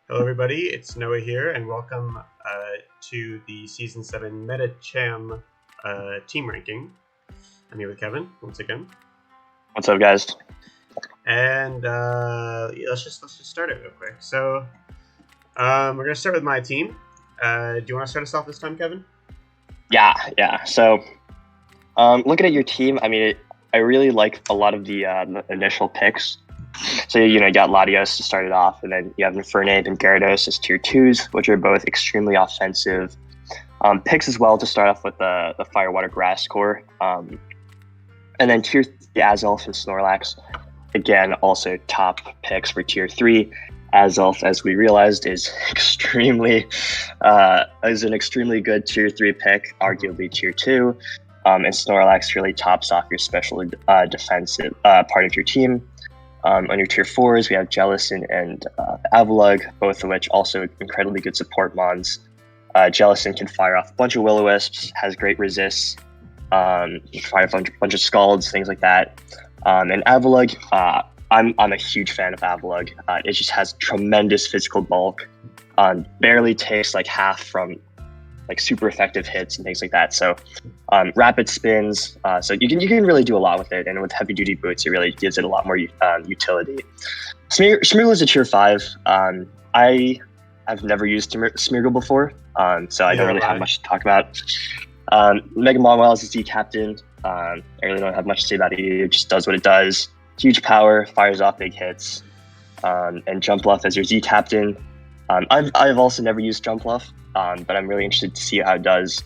Hello, everybody. It's Noah here, and welcome to the Season 7 Medicham team ranking. I'm here with Kevin once again. What's up, guys? And let's just start it real quick. So we're gonna start with my team. Do you want to start us off this time, Kevin? Yeah. So, looking at your team, I really like a lot of the initial picks. So, you got Latios to start it off, and then you have Infernape and Gyarados as tier 2s, which are both extremely offensive picks as well to start off with the Fire, Water, Grass core. And then tier 3, Azelf and Snorlax, again, also top picks for tier 3. Azelf, as we realized, is an extremely good tier 3 pick, arguably tier 2. And Snorlax really tops off your special defensive part of your team. On your tier 4s, we have Jellicent and Avalugg, both of which also incredibly good support mons. Jellicent can fire off a bunch of Will-O-Wisps, has great resists, fire off a bunch of Scalds, things like that. And Avalugg, I'm a huge fan of Avalugg. It just has tremendous physical bulk, barely takes like half from like super effective hits and things like that. So rapid spins, so you can really do a lot with it, and with heavy duty boots, it really gives it a lot more utility. Smeargle is a tier 5. I've never used Smeargle before, so I don't really have much to talk about. Mega Mawile is a Z captain. I really don't have much to say about it. It just does what it does. Huge power, fires off big hits, and Jumpluff as your Z captain. I've also never used Jumpluff, but I'm really interested to see how it does.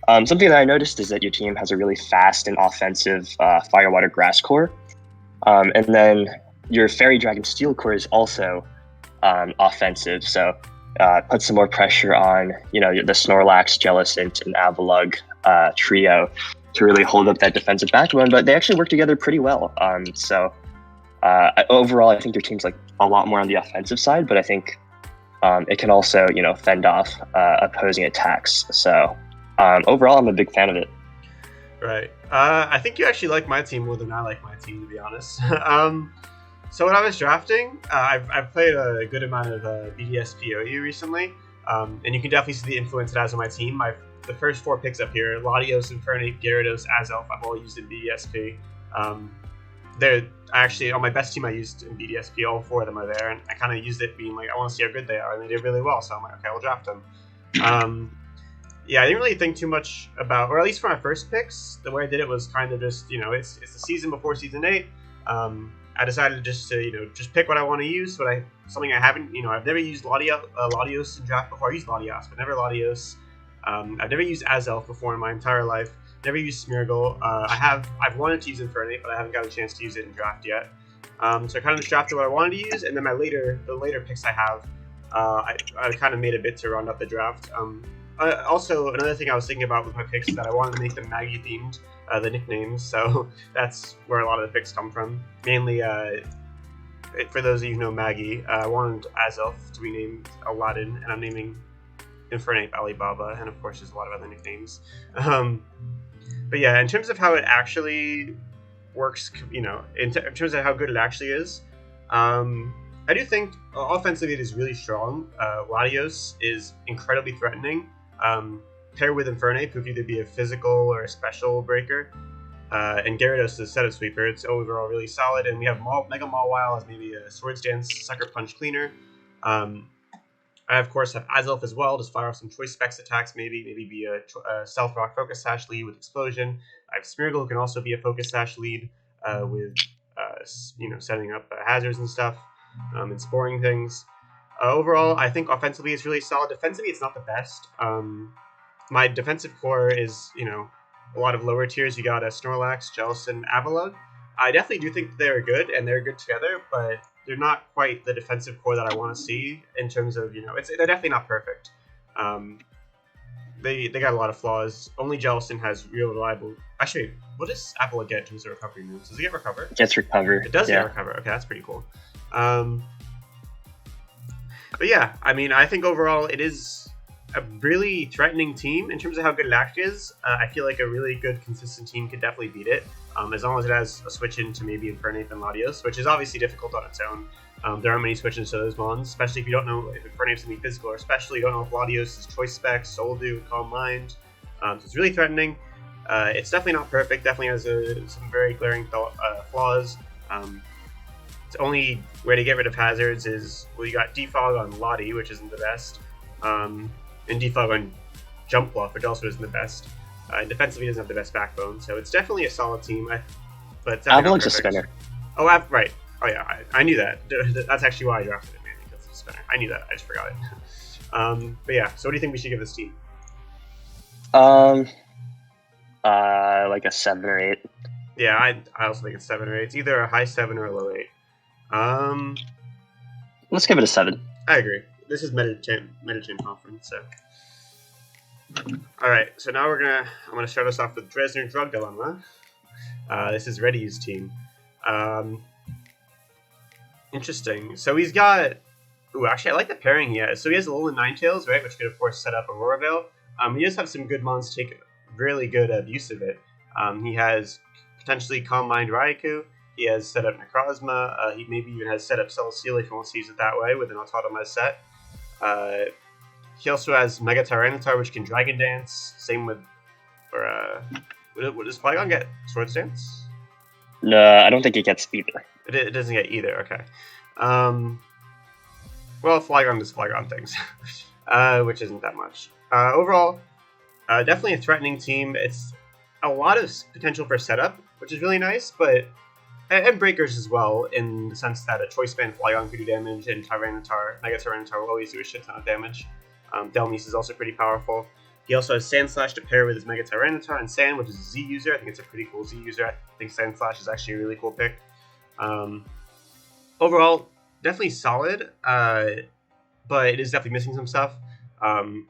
Something that I noticed is that your team has a really fast and offensive Fire, Water, Grass core. And then your Fairy, Dragon, Steel core is also offensive. So put some more pressure on, the Snorlax, Jellicent, and Avalugg trio to really hold up that defensive backbone. But they actually work together pretty well. Overall, I think your team's like a lot more on the offensive side, but I think it can also, fend off opposing attacks. So overall, I'm a big fan of it. Right. I think you actually like my team more than I like my team, to be honest. So when I was drafting, I've played a good amount of BDSPOU recently, and you can definitely see the influence it has on my team. The first 4 picks up here, Latios, Infernape, Gyarados, Azelf, I've all used in BDSP. They're actually on my best team I used in BDSP, all 4 of them are there, and I kind of used it being like, I want to see how good they are, and they did really well, so I'm like, okay, I'll draft them. Yeah, I didn't really think too much about, or at least for my first picks, the way I did it was kind of just, it's the season before Season 8. I decided just to, just pick what I want to use, something I haven't, I've never used Latios in draft before. I used Latias, but never Latios. I've never used Azelf before in my entire life. Never used Smeargle. I've wanted to use Infernape, but I haven't got a chance to use it in draft yet. So I kind of just drafted what I wanted to use, and then the later picks I have, I kind of made a bit to round up the draft. Also, another thing I was thinking about with my picks is that I wanted to make them Maggie themed, the nicknames. So that's where a lot of the picks come from. Mainly, for those of you who know Maggie, I wanted Azelf to be named Aladdin, and I'm naming Infernape Alibaba, and of course there's a lot of other nicknames. But yeah, in terms of how it actually works, in terms of how good it actually is, I do think offensively it is really strong. Latios is incredibly threatening. Paired with Infernape, who could either be a physical or a special breaker. And Gyarados is a setup sweeper. It's overall really solid. And we have Mega Mawile as maybe a Swords Dance Sucker Punch cleaner. I, of course, have Azelf as well. Just fire off some choice specs attacks, maybe be a Stealth Rock Focus Sash lead with Explosion. I have Smeargle, who can also be a Focus Sash lead with, setting up hazards and stuff and sporing things. Overall, I think offensively it's really solid. Defensively, it's not the best. My defensive core is, a lot of lower tiers. You got Snorlax, Jellicent, Avalugg. I definitely do think they're good, and they're good together, but they're not quite the defensive core that I want to see in terms of, they're definitely not perfect. They got a lot of flaws. Only Jellicent has real reliable... Actually, what does Avalugg get in terms of recovery moves? Does it get recover? It gets recover. It does get recover. Okay, that's pretty cool. But yeah, I think overall it is a really threatening team in terms of how good it actually is. I feel like a really good, consistent team could definitely beat it, as long as it has a switch into maybe Infernape and Latios, which is obviously difficult on its own. There aren't many switches to those mons, especially if you don't know if Infernape's going to be physical, or especially you don't know if Latios' choice specs, Soldu, Calm Mind. So it's really threatening. It's definitely not perfect, definitely has some very glaring flaws. Its only way to get rid of hazards is, well, you got Defog on Lottie, which isn't the best, and Defog on Jump Bluff, which also isn't the best. Defensively, doesn't have the best backbone, so it's definitely a solid team. But Avalok's a spinner. Oh, right. Oh yeah, I knew that. That's actually why I drafted it, man, because it's a spinner. I knew that. I just forgot it. But yeah, so what do you think we should give this team? Like a 7 or 8. Yeah, I also think it's 7 or 8. It's either a high 7 or a low 8. Let's give it a 7. I agree. This is Medicham conference, so. Alright, so now I'm gonna start us off with Dresner Drug Dilemma. This is Reddy's team. Interesting. So he's got... Ooh, actually, I like the pairing he has. So he has Alolan Ninetales, right, which could, of course, set up Aurora Veil. He does have some good mons to take really good use of it. He has potentially Calm Mind Raikou. He has set up Necrozma. He maybe even has set up Celesteela if he wants to use it that way with an Autotomized set. He also has Mega Tyranitar, which can Dragon Dance. Same with... does Flygon get Swords Dance? No, I don't think it gets either. It doesn't get either, okay. Well, Flygon does Flygon things, which isn't that much. Overall, definitely a threatening team. It's a lot of potential for setup, which is really nice, but... And breakers as well, in the sense that a Choice Band Flygon could do damage, and Mega Tyranitar will always do a shit ton of damage. Delmise is also pretty powerful. He also has Sand Slash to pair with his Mega Tyranitar, and Sand, which is a Z user. I think it's a pretty cool Z user. I think Sand Slash is actually a really cool pick. Overall, definitely solid, but it is definitely missing some stuff. I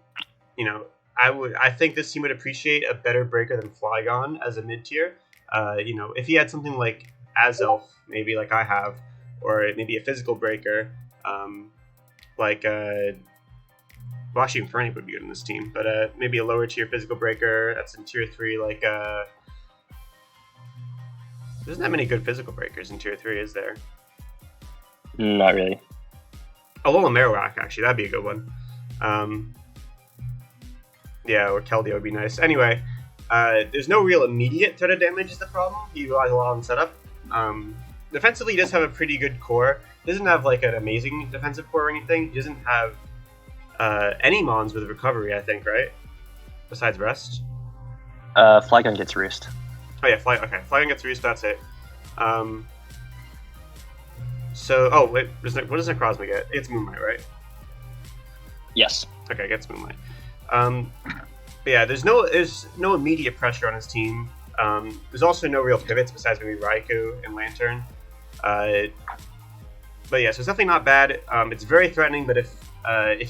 think this team would appreciate a better breaker than Flygon as a mid tier. If he had something like Azelf, maybe like I have, or maybe a physical breaker, well, actually, Infernape would be good in this team, but maybe a lower tier physical breaker that's in tier 3, like, there isn't that many good physical breakers in tier 3, is there? Not really. Alola Marowak, actually, that'd be a good one. Yeah, or Keldeo would be nice. Anyway, there's no real immediate threat of damage is the problem. He relies a lot on setup. Defensively, he does have a pretty good core. He doesn't have like an amazing defensive core or anything. He doesn't have any mons with recovery, I think, right? Besides Rest. Flygon gets Roost. Oh yeah, Flygon gets Roost. That's it. Wait, what does Necrozma get? It's Moonlight, right? Yes. Okay, it gets Moonlight. But yeah, there's no immediate pressure on his team. There's also no real pivots besides maybe Raikou and Lantern. But yeah, so it's definitely not bad. It's very threatening, but if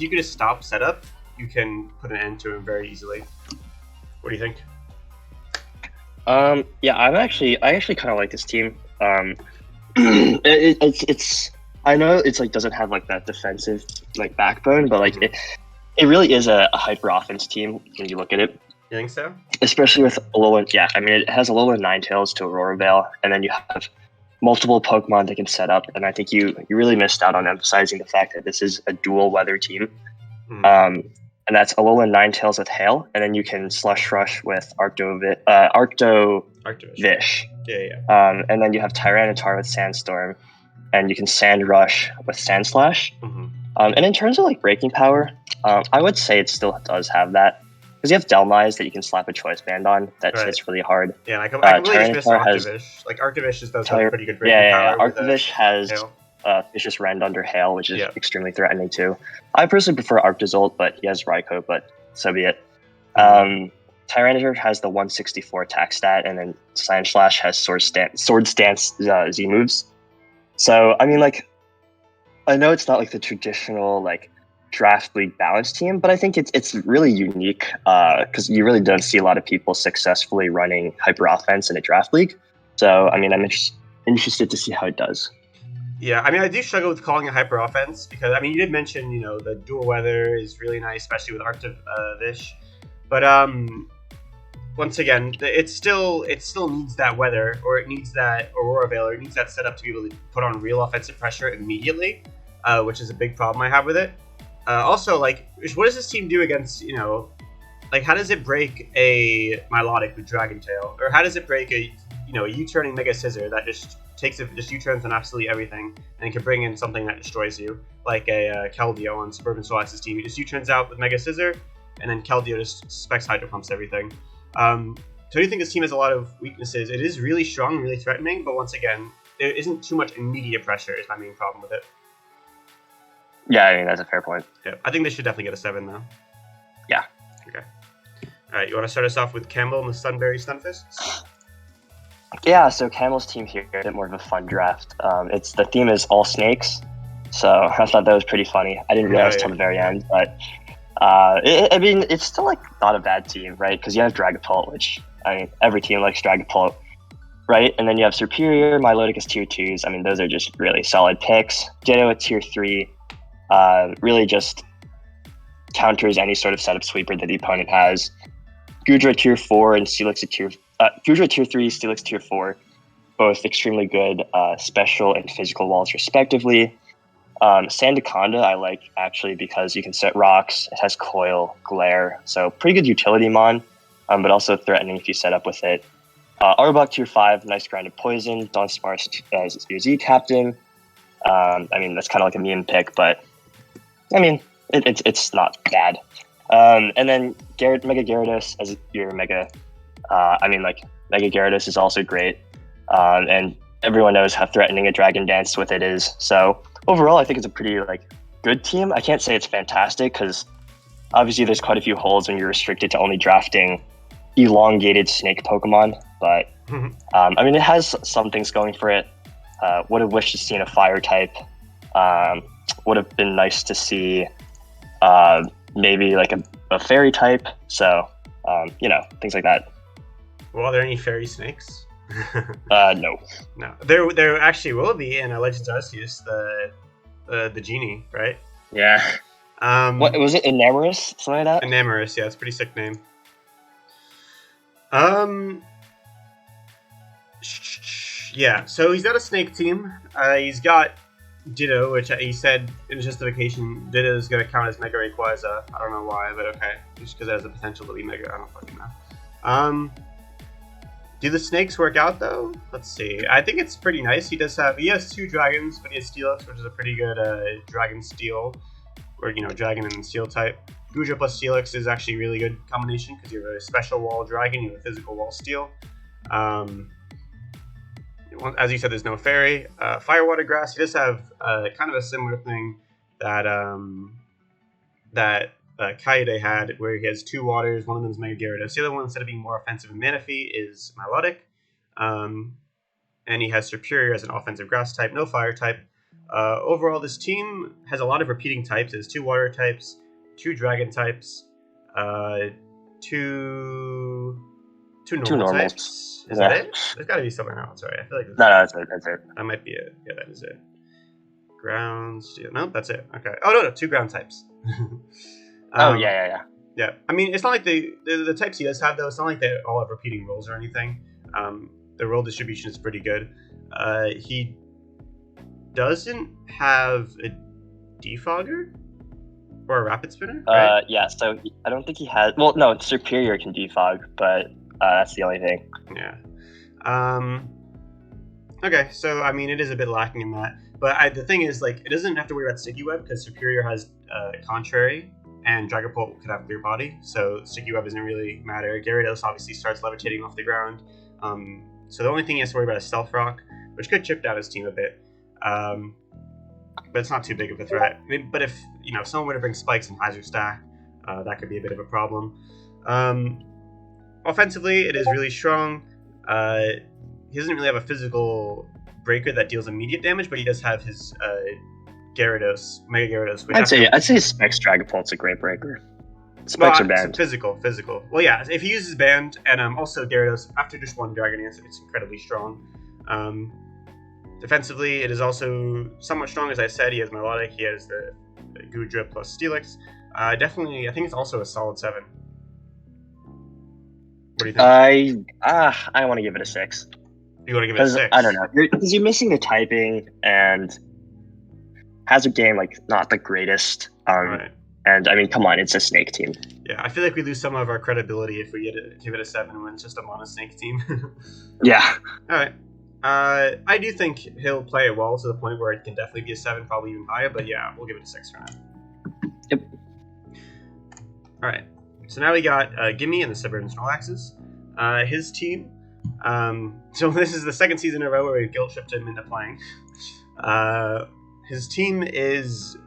you could just stop setup, you can put an end to him very easily. What do you think? Yeah, I actually kind of like this team. It's I know it's like doesn't have like that defensive like backbone, but like it really is a hyper offense team when you look at it. You think so? Especially with Alolan, yeah. I mean, it has Alolan Ninetales to Aurora Veil, and then you have multiple Pokemon that can set up. And I think you really missed out on emphasizing the fact that this is a dual weather team. And that's Alolan Ninetales with Hail, and then you can Slush Rush with Arctovish. Yeah. And then you have Tyranitar with Sandstorm, and you can Sand Rush with Sand Slash. And in terms of like breaking power, I would say it still does have that. Because you have Delmise that you can slap a Choice Band on that hits really hard. Yeah, I really just miss Arctovish. Like, Arctovish just does have pretty good breaking power. Arctovish has Vicious Rend under Hail, which is extremely threatening too. I personally prefer Arctozolt, but he has Raikou, but so be it. Tyranitar has the 164 attack stat, and then Sand Slash has Sword Stance Z moves. So, I mean, like, I know it's not like the traditional, like, draft league balance team, but I think it's really unique because you really don't see a lot of people successfully running hyper offense in a draft league. So I mean, I'm interested to see how it does. Yeah, I mean, I do struggle with calling it hyper offense because I mean, you did mention the dual weather is really nice, especially with Arctovish, but once again, it still needs that weather, or it needs that Aurora Veil, or it needs that setup to be able to put on real offensive pressure immediately, which is a big problem I have with it. Also, like, what does this team do against, like, how does it break a Milotic with Dragon Tail, or how does it break a U-turning Mega Scissor that just U-turns on absolutely everything and can bring in something that destroys you, like a Keldeo on Suburban Solace's team. He just U-turns out with Mega Scissor, and then Keldeo just Specs Hydro Pumps everything. So I do think this team has a lot of weaknesses. It is really strong, really threatening, but once again, there isn't too much immediate pressure is my main problem with it. Yeah, I mean, that's a fair point. Yeah, I think they should definitely get a 7, though. Yeah. Okay. All right, you want to start us off with Campbell and the Sunberry Stunfists? Yeah, so Campbell's team here, a bit more of a fun draft. The theme is all snakes, so I thought that was pretty funny. I didn't realize till the very end, but I mean, it's still like not a bad team, right? Because you have Dragapult, which I mean, every team likes Dragapult, right? And then you have Superior, Milotic as tier 2s. I mean, those are just really solid picks. Ditto at tier 3, really just counters any sort of setup sweeper that the opponent has. Goodra tier 4 and Steelix at Goodra tier 3, Steelix tier 4, both extremely good special and physical walls respectively. Sandaconda I like actually because you can set rocks, it has coil, glare, so pretty good utility mon, but also threatening if you set up with it. Arbok tier 5, nice grounded poison, Dunsparce as your Z captain. I mean, that's kind of like a meme pick, but I mean, it's not bad. And then Mega Gyarados as your Mega. I mean, like, Mega Gyarados is also great. And everyone knows how threatening a Dragon Dance with it is. So overall, I think it's a pretty good team. I can't say it's fantastic because obviously there's quite a few holes when you're restricted to only drafting elongated snake Pokemon. But I mean, it has some things going for it. Would have wished to see in a fire type. Would have been nice to see maybe like a fairy type. So things like that. Well, are there any fairy snakes? No. No. There actually will be in Legends Arceus, the genie, right? Yeah. What was it? Enamorous? Something like that? Enamorous, yeah, it's a pretty sick name. Yeah, so he's got a snake team. He's got Ditto, which he said in justification, Ditto is going to count as Mega Rayquaza. I don't know why, but okay. Just because it has the potential to be Mega, I don't fucking know. Do the snakes work out, though? Let's see. I think it's pretty nice. He has 2 dragons, but he has Steelix, which is a pretty good dragon steel, or, dragon and steel type. Goodra plus Steelix is actually a really good combination because you have a special wall dragon, you have a physical wall steel. As you said, there's no fairy. Firewater Grass, he does have kind of a similar thing that Kaede had, where he has 2 waters. One of them is Mega Gyarados. The other one, instead of being more offensive and Manaphy, is Milotic. And he has Superior as an offensive grass type, no fire type. Overall, this team has a lot of repeating types. It has 2 water types, 2 dragon types, 2 normal types. Is that it? There's got to be something else. Sorry, I feel like no, that's it. That might be it. Yeah, that is it. Ground steel. No, that's it. Okay. Oh no, 2 ground types. Yeah. Yeah, I mean, it's not like the types he does have, though. It's not like they all have repeating rolls or anything. The roll distribution is pretty good. He doesn't have a defogger or a rapid spinner, right? Yeah, so I don't think he has. Well, no, Superior can defog, but that's the only thing. Yeah. Okay, so I mean, it is a bit lacking in that. But the thing is, it doesn't have to worry about Sticky Web because Superior has Contrary, and Dragapult could have Clear Body, so Sticky Web doesn't really matter. Gyarados obviously starts levitating off the ground, so the only thing he has to worry about is Stealth Rock, which could chip down his team a bit, but it's not too big of a threat. I mean, but if someone were to bring Spikes and Hazard Stack, that could be a bit of a problem. Offensively, it is really strong. He doesn't really have a physical breaker that deals immediate damage, but he does have his Gyarados, Mega Gyarados. I'd say Specs Dragapult's a great breaker. Specs are banned. Physical. Well, yeah, if he uses banned, and also Gyarados, after just 1 Dragon Dance, it's incredibly strong. Defensively, it is also somewhat strong, as I said. He has Milotic, he has the Goodra plus Steelix. Definitely, I think it's also a solid 7. What do you think? I want to give it a 6. You want to give it a 6? I don't know. Because you're missing the typing, and has a game like not the greatest. Right. And I mean, come on, it's a snake team. Yeah, I feel like we lose some of our credibility if we give it a 7 when it's just a mono snake team. Yeah. All right. I do think he'll play it well to the point where it can definitely be a 7, probably even higher. But yeah, we'll give it a 6 for now. Yep. All right. So now we got Gimme and the Suburban Snorlaxes. His team. So this is the second season in a row where we've guilt tripped him into playing. His team is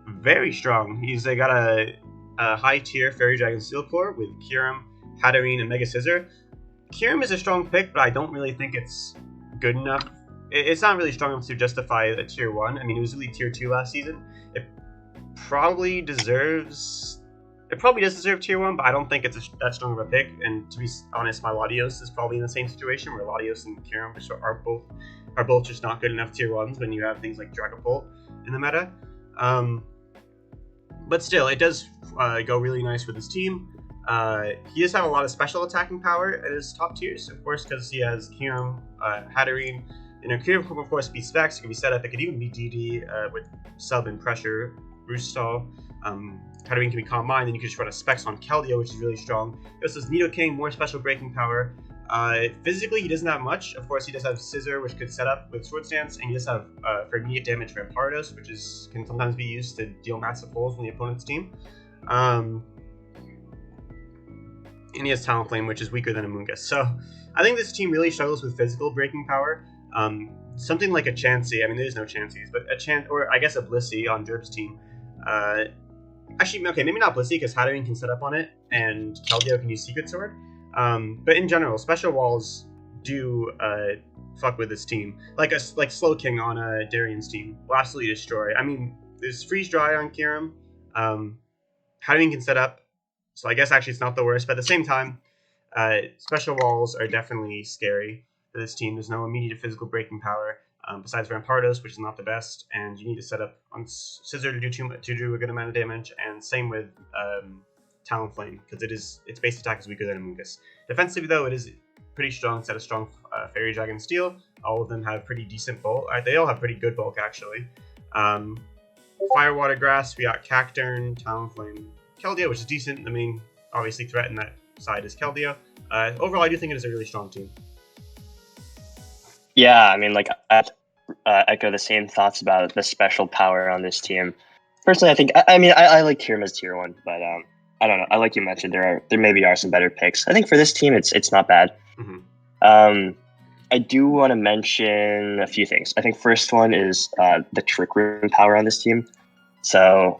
very strong. He's got a high tier Fairy Dragon Steel Core with Kyurem, Hatterene, and Mega Scissor. Kyurem is a strong pick, but I don't really think it's good enough. It's not really strong enough to justify a tier 1. I mean, it was really tier 2 last season. It probably does deserve tier 1, but I don't think it's that strong of a pick. And to be honest, my Latios is probably in the same situation where Latios and Kyurem are both just not good enough tier 1s when you have things like Dragapult in the meta. But still, it does go really nice with his team. He does have a lot of special attacking power at his top tiers, of course, because he has Kyurem, Hatterene, and Kyurem can of course be specs, it can be set up, it could even be DD with sub and pressure, Roostall. Hatterene can be Calm Mind, then you can just run a specs on Keldeo, which is really strong. He also has Nidoking, more special breaking power. Physically, he doesn't have much. Of course, he does have Scissor, which could set up with Sword Stance, and he does have, for immediate damage, Rampardos, which can sometimes be used to deal massive holes in the opponent's team. And he has Talonflame, which is weaker than Amoonguss. So I think this team really struggles with physical breaking power. Something like a Chansey, I mean, there's no Chanseys, but or I guess a Blissey on Derp's team. Actually, okay, maybe not Blissey, because Hatterene can set up on it, and Keldeo can use Secret Sword. But in general, special walls do fuck with this team. Like Slow King on Darian's team will absolutely destroy. I mean, there's Freeze Dry on Kyurem. Hatterene can set up, so I guess actually it's not the worst. But at the same time, special walls are definitely scary for this team. There's no immediate physical breaking power besides Rampardos, which is not the best, and you need to set up on Scissor to do a good amount of damage, and same with Talonflame, because its base attack is weaker than Amoonguss. Defensively, though, it is pretty strong. It's got a strong Fairy Dragon Steel. All of them have pretty decent bulk. They all have pretty good bulk, actually. Fire, Water, Grass, we got Cacturne, Talonflame, Keldeo, which is decent. The main, obviously, threat in that side is Keldeo. Overall, I do think it is a really strong team. Yeah, I mean, like, I echo the same thoughts about the special power on this team. Personally, I think, I like Kyurem as tier 1, but I don't know. Like you mentioned, there maybe are some better picks. I think for this team, it's not bad. Mm-hmm. I do want to mention a few things. I think first one is the Trick Room power on this team. So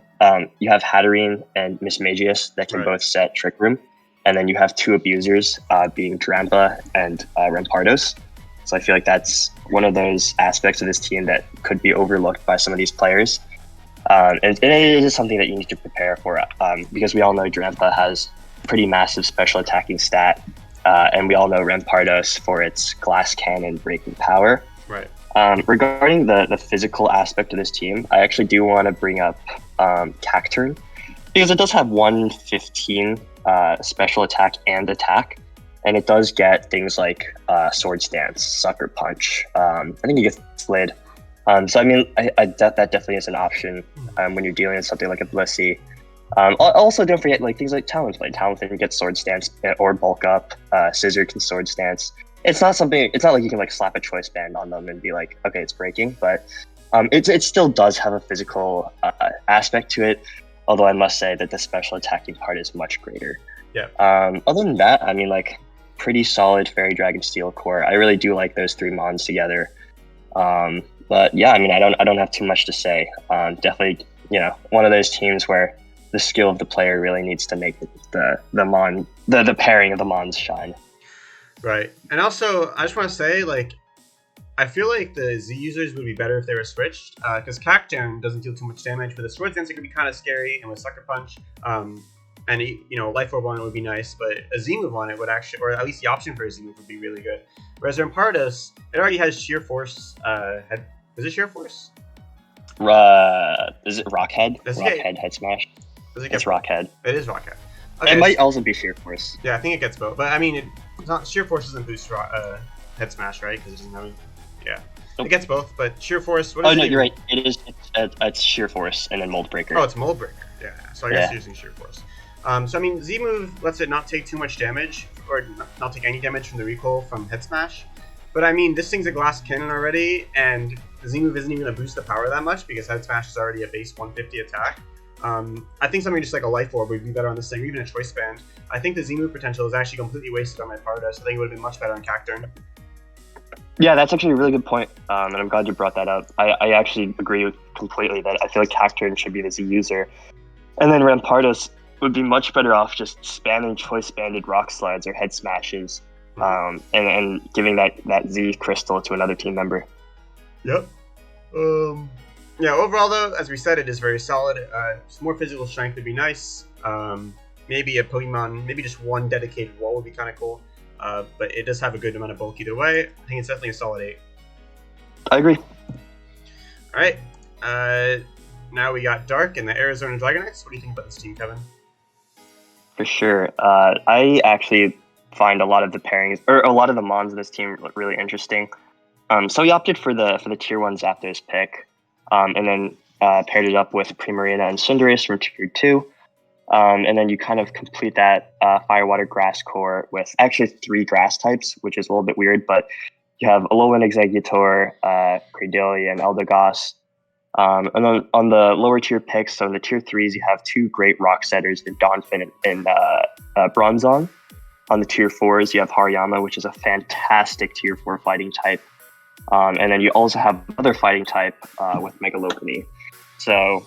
you have Hatterene and Mismagius that can both set Trick Room, and then you have 2 abusers, being Drampa and Rampardos. So I feel like that's one of those aspects of this team that could be overlooked by some of these players. And it is something that you need to prepare for, because we all know Drampa has pretty massive special attacking stat, and we all know Rampardos for its glass cannon breaking power. Right. Regarding the physical aspect of this team, I actually do want to bring up Cacturne, because it does have 115 special attack and attack, and it does get things like Sword Stance, Sucker Punch. I think it gets Slid. So I mean, that definitely is an option when you're dealing with something like a Blissey. Also, don't forget like things like Talonflame. Talonflame gets Sword Stance or Bulk Up. Scissor can Sword Stance. It's not like you can like slap a choice band on them and be like, okay, it's breaking. But it still does have a physical aspect to it. Although I must say that the special attacking part is much greater. Yeah. Other than that, I mean, like pretty solid Fairy Dragon Steel core. I really do like those 3 mons together. But yeah, I mean, I don't have too much to say. Definitely, one of those teams where the skill of the player really needs to make the pairing of the mons shine. Right, and also I just want to say, like, I feel like the Z users would be better if they were switched, because Cacturne doesn't deal too much damage. With a Sword Dance, it could be kind of scary, and with Sucker Punch, and Life Orb on it would be nice, but a Z move on it would actually, or at least the option for a Z move would be really good. Whereas Rampardos, it already has Sheer Force. Is it Sheer Force? Is it Rockhead? Rockhead Head Smash. It's Rockhead. It is Rockhead. Okay. It might also be Sheer Force. Yeah, I think it gets both. But I mean, It's not Sheer Force doesn't boost Head Smash, right? Because it doesn't have. Yeah, Nope. it gets both, but Sheer Force. What Oh is no, it you're right. It is. It's Sheer Force and then Mold Breaker. Oh, it's Mold Breaker. Yeah, so I guess using Sheer Force. So I mean, Z move lets it not take too much damage, or not take any damage from the recoil from Head Smash. But I mean, this thing's a glass cannon already, and the Z move isn't even going to boost the power that much because Head Smash is already a base 150 attack. I think something just like a Life Orb would be better on this thing, or even a Choice Band. I think the Z move potential is actually completely wasted on my Pardas. I think it would have been much better on Cacturn. Yeah, that's actually a really good point, and I'm glad you brought that up. I actually agree with completely that I feel like Cacturn should be the Z user. And then Rampardos would be much better off just spamming Choice Banded Rock Slides or Head Smashes, and giving that Z Crystal to another team member. Yep. Yeah, overall though, as we said, it is very solid. Some more physical strength would be nice. Maybe a Pokemon, maybe just one dedicated wall would be kind of cool. But it does have a good amount of bulk either way. I think it's definitely a solid 8. I agree. Alright. Now we got Dark and the Arizona Dragonites. What do you think about this team, Kevin? For sure. I actually find a lot of the pairings, or a lot of the mons in this team really interesting. So we opted for the Tier 1 Zapdos pick, and then paired it up with Primarina and Cinderace from Tier 2. And then you kind of complete that Fire, Water, Grass core with actually 3 grass types, which is a little bit weird, but you have Alolan Exeggutor, Cradily, and Eldegoss. And then on the lower tier picks, so in the Tier 3s, you have 2 great rock setters in Donphin and Bronzong. On the Tier 4s, you have Hariyama, which is a fantastic Tier 4 fighting type. And then you also have another fighting type with Megalophony. So,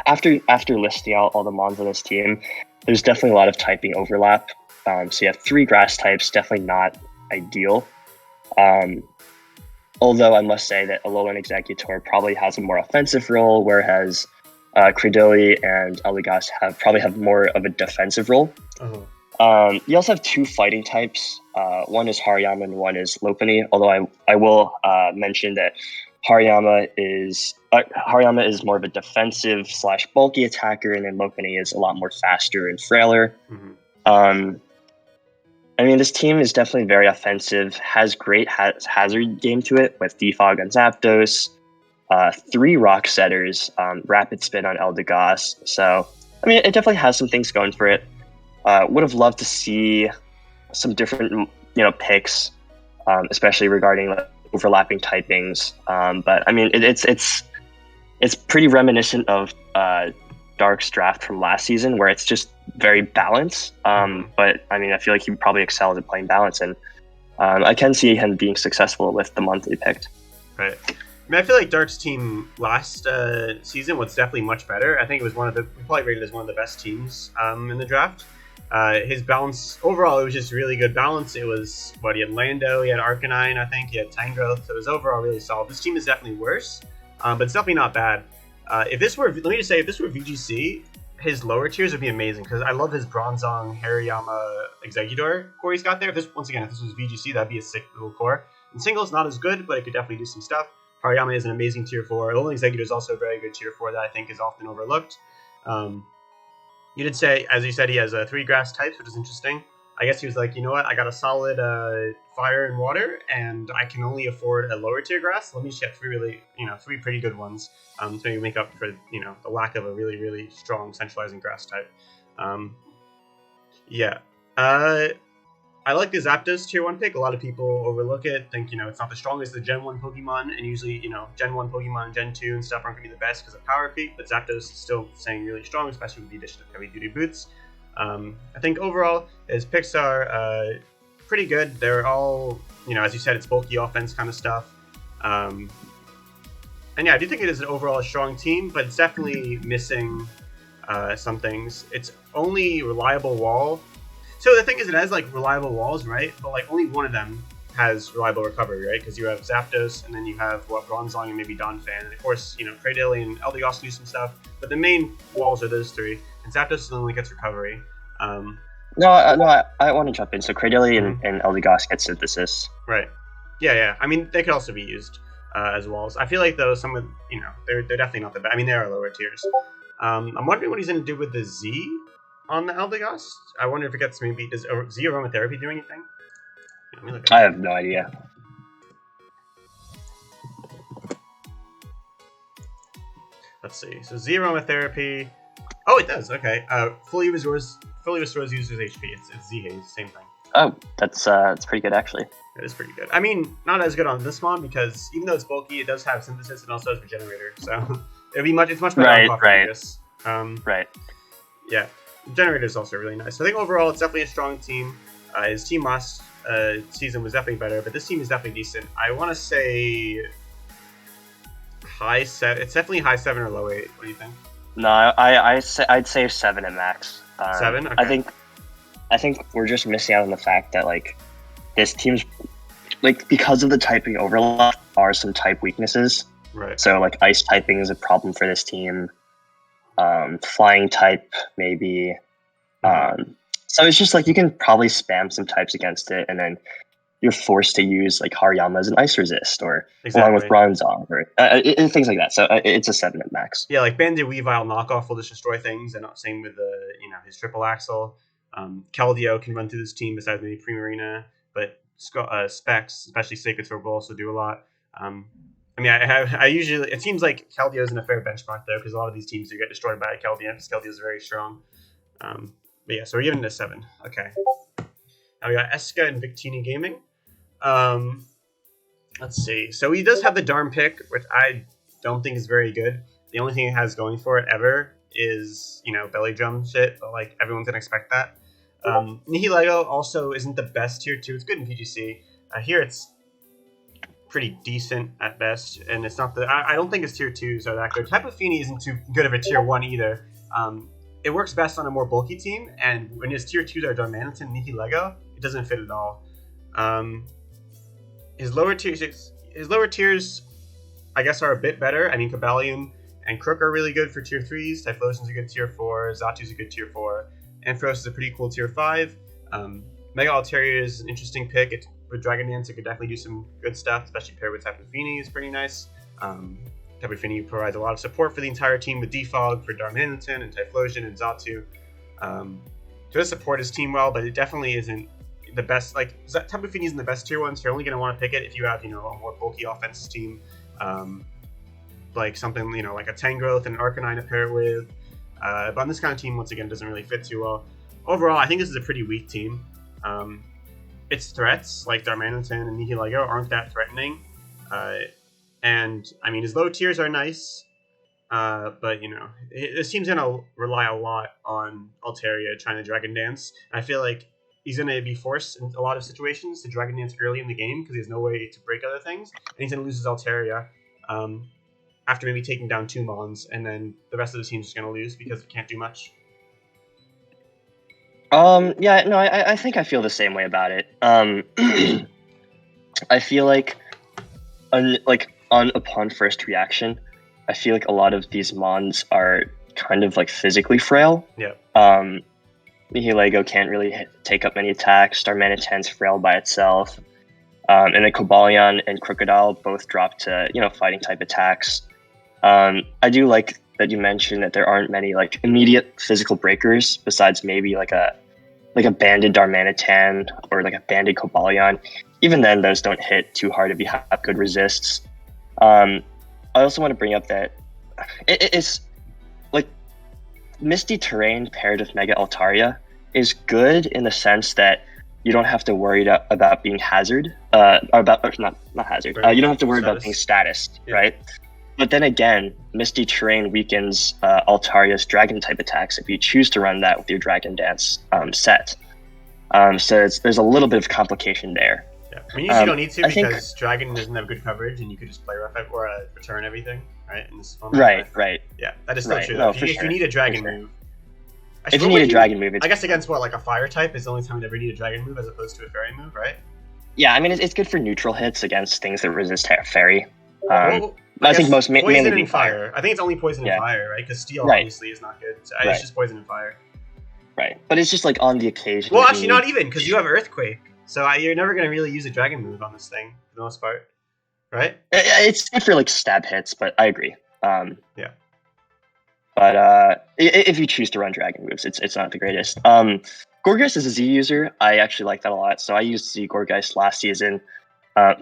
after listing out all the mons on this team, there's definitely a lot of typing overlap. So you have 3 grass types, definitely not ideal. Although I must say that Alolan Exeggutor probably has a more offensive role, whereas Cradily and Eldegoss probably have more of a defensive role. You also have 2 fighting types. One is Hariyama and one is Lopunny, although I will mention that Hariyama is more of a defensive / bulky attacker, and then Lopunny is a lot more faster and frailer. I mean, this team is definitely very offensive, has great hazard game to it with Defog on Zapdos, 3 rock setters, Rapid Spin on Eldegoss. So, I mean, it definitely has some things going for it. Would have loved to see some different, picks, especially regarding overlapping typings. But I mean, it's pretty reminiscent of Dark's draft from last season, where it's just very balanced. But I mean, I feel like he probably excels at playing balance, and I can see him being successful with the month he picked. Right. I mean, I feel like Dark's team last season was definitely much better. I think it was we probably rated as one of the best teams in the draft. His balance overall, it was just really good balance. It was he had Lando, he had Arcanine, I think he had Tangrowth. So it was overall really solid. This team is definitely worse, but it's definitely not bad. Let me just say, if this were VGC, his lower tiers would be amazing because I love his Bronzong, Hariyama, Exeggutor core he's got there. If this was VGC, that'd be a sick little core. In singles, not as good, but it could definitely do some stuff. Hariyama is an amazing tier 4. Alolan Exeggutor is also a very good tier 4 that I think is often overlooked. You did say, as you said, he has 3 grass types, which is interesting. I guess he was like, you know what, I got a solid fire and water, and I can only afford a lower tier grass. Let me just get 3 pretty good ones to maybe make up for, the lack of a really, really strong centralizing grass type. I like the Zapdos tier 1 pick. A lot of people overlook it, think, it's not the strongest of the Gen 1 Pokemon, and usually, Gen 1 Pokemon and Gen 2 and stuff aren't going to be the best because of power creep, but Zapdos is still staying really strong, especially with the addition of heavy-duty boots. I think overall, his picks are pretty good. They're all, as you said, it's bulky offense kind of stuff. And yeah, I do think it is overall a strong team, but it's definitely missing some things. It's only reliable wall. So the thing is, it has reliable walls, right? But only one of them has reliable recovery, right? Because you have Zapdos, and then you have Bronzong and maybe Donphan, and of course, Cradily and Eldegoss do some stuff. But the main walls are those 3, and Zapdos is the only one that gets recovery. No, I want to jump in. So Cradily and Eldegoss get Synthesis. Right. Yeah. I mean, they could also be used as walls. I feel like though some of they're definitely not the best. I mean, they are lower tiers. I'm wondering what he's going to do with the Z. on the Eldegoss. I wonder if it gets maybe does Z aromatherapy do anything? Let me look I have no idea. Let's see. So Z aromatherapy. Oh, it does. Okay. Fully restores users HP. It's ZHE, same thing. Oh, that's pretty good actually. It is pretty good. I mean, not as good on this mon because even though it's bulky, it does have synthesis and also has regenerator. So it's much better on Copperus. Right. Yeah, generator is also really nice. So I think overall it's definitely a strong team. His team last season was definitely better, but this team is definitely decent. I want to say high 7. It's definitely high 7 or low 8. What do you think? No, I'd say 7 at max. 7. Okay. I think we're just missing out on the fact that like this team's like because of the typing overlap are some type weaknesses. Right. So like ice typing is a problem for this team. Flying type maybe. So it's just like you can probably spam some types against it, and then you're forced to use like Hariyama as an ice resist, or along with Bronzong, or things like that. So it's a 7 at max. Yeah, like Bandit Weavile knockoff will just destroy things, and same with his triple axle. Keldeo can run through this team besides maybe Primarina, but Specs, especially Sacred Sword, will also do a lot. I usually it seems like Keldeo isn't a fair benchmark though, because a lot of these teams do get destroyed by Keldeo because Keldeo is very strong. But yeah, so we're giving it a 7. Okay. Now we got Eska and Victini Gaming. Let's see. So he does have the Darm pick, which I don't think is very good. The only thing it has going for it ever is, belly drum shit, but like everyone's gonna expect that. Nihilego also isn't the best tier 2. It's good in PGC. Here it's pretty decent at best, and it's not I don't think his tier 2s are that good. Tapu Fini isn't too good of a tier 1 either. It works best on a more bulky team, and when his tier 2s are Darmanitan and Nihilego, it doesn't fit at all. His lower tiers, I guess, are a bit better. I mean, Cobalion and Crook are really good for tier 3s. Typhlosion's a good tier 4. Zatu's a good tier 4. Ampharos is a pretty cool tier 5. Mega Altaria is an interesting pick. With Dragon Dance, it could definitely do some good stuff, especially paired with Tapu Fini is pretty nice. Tapu Fini provides a lot of support for the entire team with Defog for Darmanitan and Typhlosion and Zatu. So it does support his team well, but it definitely isn't the best. Like, Tapu Fini isn't the best tier 1, so you're only going to want to pick it if you have, a more bulky offensive team. Like something, like a Tangrowth and an Arcanine to pair it with. But on this kind of team, once again, doesn't really fit too well. Overall, I think this is a pretty weak team. Its threats, like Darmanitan and Nihilego, aren't that threatening. And, I mean, his low tiers are nice. But, this team's going to rely a lot on Altaria trying to Dragon Dance. I feel like he's going to be forced in a lot of situations to Dragon Dance early in the game because he has no way to break other things. And he's going to lose his Altaria after maybe taking down 2 Mons. And then the rest of the team's just going to lose because it can't do much. Yeah, no, I think I feel the same way about it. I feel like, upon first reaction, I feel like a lot of these Mons are kind of like physically frail. Yeah. Nihilego can't really take up many attacks. Darmanitan's frail by itself. And then Cobalion and Crocodile both drop to, fighting type attacks. I do like that you mentioned that there aren't many like immediate physical breakers besides maybe like a banded Darmanitan or like a banded Cobalion. Even then, those don't hit too hard if you have good resists. I also want to bring up that it's like Misty Terrain paired with Mega Altaria is good in the sense that you don't have to worry about being hazard, not hazard. You don't have to worry about being status, right? But then again, Misty Terrain weakens Altaria's Dragon type attacks if you choose to run that with your Dragon Dance set. So there's a little bit of complication there. Yeah, I mean, you don't need to because Dragon doesn't have good coverage, and you could just play rough or return everything, right? In this format. Right. Yeah, that is still true. No, if you need a Dragon move, if you need a Dragon move, I guess against like a Fire type is the only time you'd ever need a Dragon move as opposed to a Fairy move, right? Yeah, I mean it's good for neutral hits against things that resist Fairy. I think most mainly being fire. I think it's only poison and fire, right? Because steel obviously is not good. It's just poison and fire. Right, but it's just like on the occasion. Well, actually, not even because you have Earthquake, so you're never going to really use a Dragon move on this thing for the most part, right? It's good for like stab hits, but I agree. Yeah. But if you choose to run dragon moves, it's not the greatest. Gorgeist is a Z user. I actually like that a lot. So I used Z Gorgeist last season.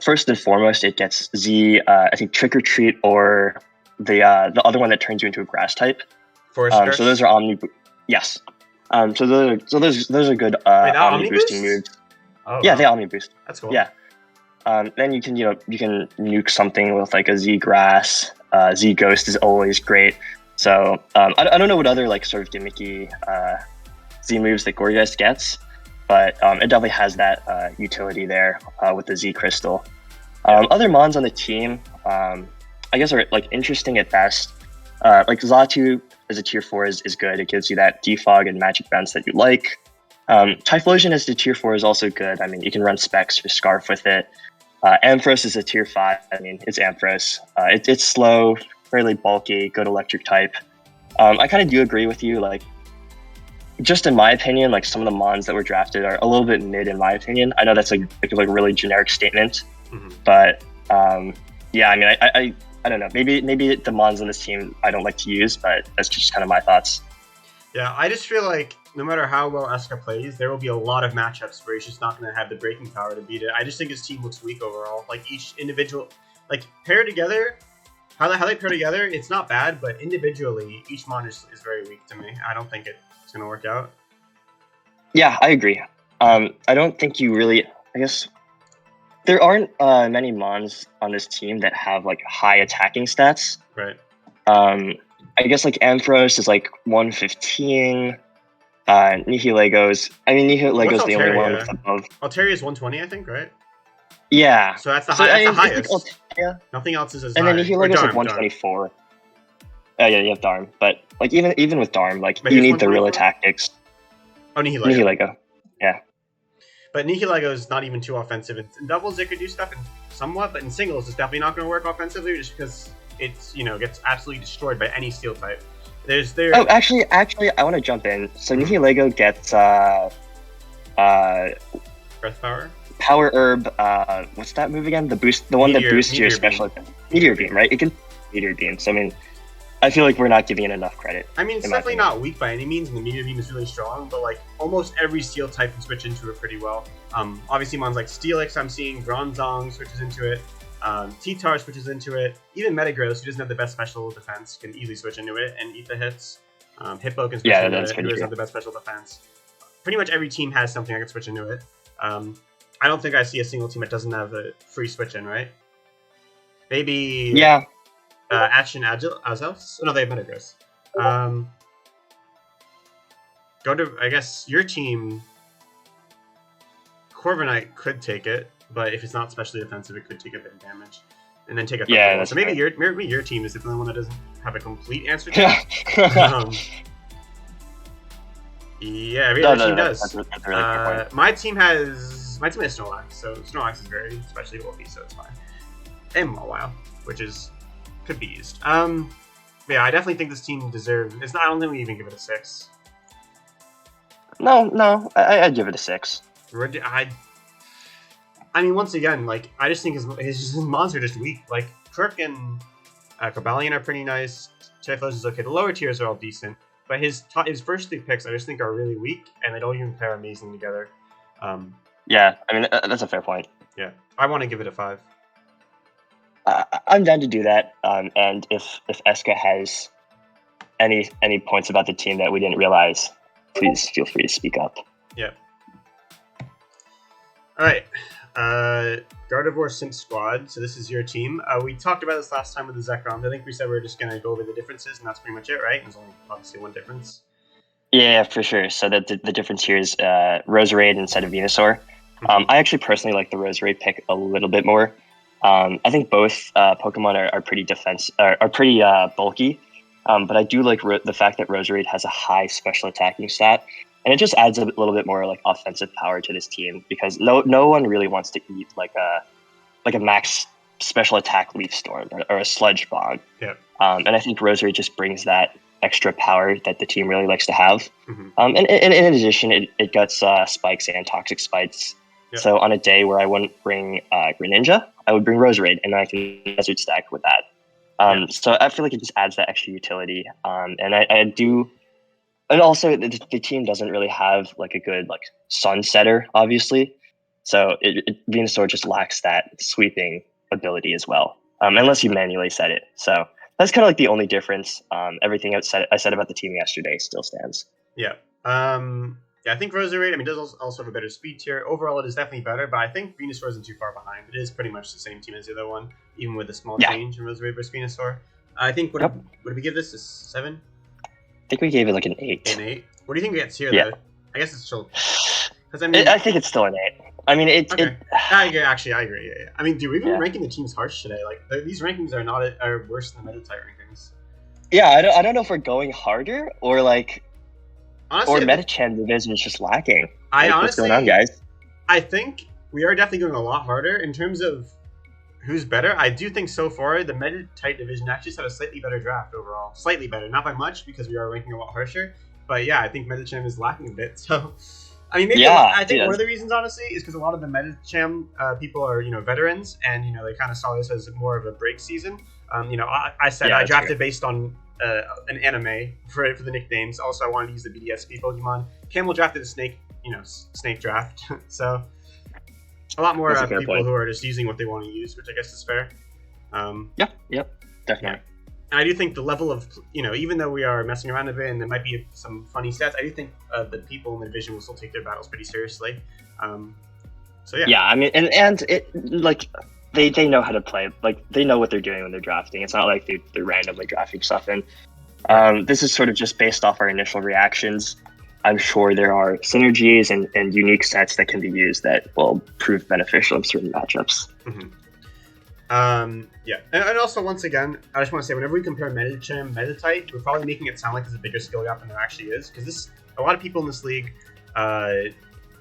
First and foremost, it gets Z, I think Trick or Treat, or the other one that turns you into a grass type. Forest Curse? So those are Omni. Yes. So those are good Omni boosting moves. Oh, yeah, wow. they Omni boost. That's cool. Yeah. Then you can nuke something with like a Z Grass. Z Ghost is always great. So I don't know what other like sort of gimmicky Z moves that Gorgeist gets, but it definitely has that utility there with the Z Crystal. Other mons on the team, I guess, are like interesting at best. Like Xatu as a tier 4 is good. It gives you that defog and magic bounce that you like. Typhlosion as the tier 4 is also good. I mean, you can run Specs or Scarf with it. Ampharos is a tier 5. I mean, it's Ampharos. It's slow, fairly bulky, good electric type. I kind of do agree with you. Like, just in my opinion, like some of the mons that were drafted are a little bit mid in my opinion. I know that's like a really generic statement, but yeah, I mean, I don't know. Maybe the mons on this team I don't like to use, but that's just kind of my thoughts. Yeah, I just feel like no matter how well Eska plays, there will be a lot of matchups where he's just not going to have the breaking power to beat it. I just think his team looks weak overall. Like each individual, like paired together, how they pair together, it's not bad, but individually, each mon is very weak to me. I don't think it's going to work out. Yeah, I agree. I don't think you really, I guess, there aren't many mons on this team that have like high attacking stats. Right. I guess like Ampharos is like 115. Nihilego's, I mean, Nihilego's the only one with above. Altaria is 120, I think, right? Yeah. So that's the highest. Altaria, nothing else is as high. And then Nihilego's like 124. Yeah, you have Darm, but like even with Darm, like you need the real tactics. Oh, Nihilego. Yeah. But Nihilego is not even too offensive. In doubles, it could do stuff somewhat, but in singles, it's definitely not going to work offensively just because it's gets absolutely destroyed by any steel type. Oh, actually, I want to jump in. So Nihilego gets Breath Power. Power Herb. What's that move again? The one that boosts your special attack. Meteor Beam, right? It can Meteor Beam. So I mean, I feel like we're not giving it enough credit. I mean, it's definitely not weak by any means, and the Meteor Beam is really strong, but like almost every steel type can switch into it pretty well. Obviously, mons like Steelix, I'm seeing Bronzong switches into it. T-Tar switches into it. Even Metagross, who doesn't have the best special defense, can easily switch into it and eat the hits. Hippo can switch into it, who doesn't have the best special defense. Pretty much every team has something that can switch into it. I don't think I see a single team that doesn't have a free switch in, right? Maybe... Yeah. Action Azels? No, they have Metagross. Go to, I guess, your team... Corviknight could take it, but if it's not specially defensive, it could take a bit of damage. And then take a third one. So maybe your team is the only one that doesn't have a complete answer to it. Yeah, every other team does. That's a really good point. My team has Snorlax, so Snorlax is very especially bulky, so it's fine. And Mawile, which could be used. Yeah, I definitely think this team deserves. I don't think we even give it a 6. No, I'd give it a 6. I mean, once again, like I just think his mons are just weak. Like Kirk and Cobalion are pretty nice. Typhlosion is okay. The lower tiers are all decent, but his first 3 picks I just think are really weak, and they don't even pair amazing together. Yeah, I mean that's a fair point. Yeah, I want to give it a 5. I'm down to do that. And if Eska has any points about the team that we didn't realize, please feel free to speak up. Yeah. All right. Gardevoir Simp Squad. So this is your team. We talked about this last time with the Zekrom. I think we said we were just going to go over the differences, and that's pretty much it, right? There's only obviously one difference. Yeah, for sure. So the difference here is Roserade instead of Venusaur. I actually personally like the Roserade pick a little bit more. I think both Pokemon are pretty pretty bulky, but I do like the fact that Roserade has a high special attacking stat. And it just adds a little bit more like offensive power to this team because no one really wants to eat like a max special attack Leaf Storm or a Sludge Bomb. Yeah. And I think Roserade just brings that extra power that the team really likes to have. And in addition, it gets spikes and toxic spikes. Yep. So on a day where I wouldn't bring Greninja, I would bring Roserade, and I can Desert Stack with that. So I feel like it just adds that extra utility. And I do, and also the team doesn't really have like a good like sunsetter, obviously. So Venusaur just lacks that sweeping ability as well, unless you manually set it. So that's kind of like the only difference. Everything I said about the team yesterday still stands. Yeah. Yeah, I think Roserade, I mean, does also have a better speed tier. Overall, it is definitely better, but I think Venusaur isn't too far behind. It is pretty much the same team as the other one, even with a small change in Roserade versus Venusaur. I think, what did we give this? A 7? I think we gave it like an 8. An 8? What do you think it gets here, Yeah. though? I guess it's still... Because I mean... I think it's still an 8. I mean, I agree, actually, I agree, yeah. I mean, dude, we've been ranking the teams harsh today. Like, these rankings are worse than the meta-type rankings. Yeah, I don't know if we're going harder or like... Honestly, or Medicham division is just lacking. What's going on, guys? I think we are definitely going a lot harder in terms of who's better. I do think so far the Meta-type division actually had a slightly better draft overall. Slightly better, not by much because we are ranking a lot harsher. But yeah, I think Medicham is lacking a bit. So, I mean, maybe I think one of the reasons, honestly, is because a lot of the Medicham people are, veterans, and they kind of saw this as more of a break season. I said I drafted based on an anime for the nicknames. Also, I wanted to use the BDSP Pokemon. Camel drafted a snake, snake draft. So a lot more people who are just using what they want to use, which I guess is fair. Yep, definitely. Yeah. And I do think the level of, even though we are messing around a bit and there might be some funny stats, I do think the people in the division will still take their battles pretty seriously. So yeah. Yeah, I mean, and it like. They know how to play. Like, they know what they're doing when they're drafting. It's not like they're randomly drafting stuff in. This is sort of just based off our initial reactions. I'm sure there are synergies and unique sets that can be used that will prove beneficial in certain matchups. Mm-hmm. Yeah. And also, once again, I just want to say, whenever we compare Medicham, Meta-type, we're probably making it sound like there's a bigger skill gap than there actually is. Because a lot of people in this league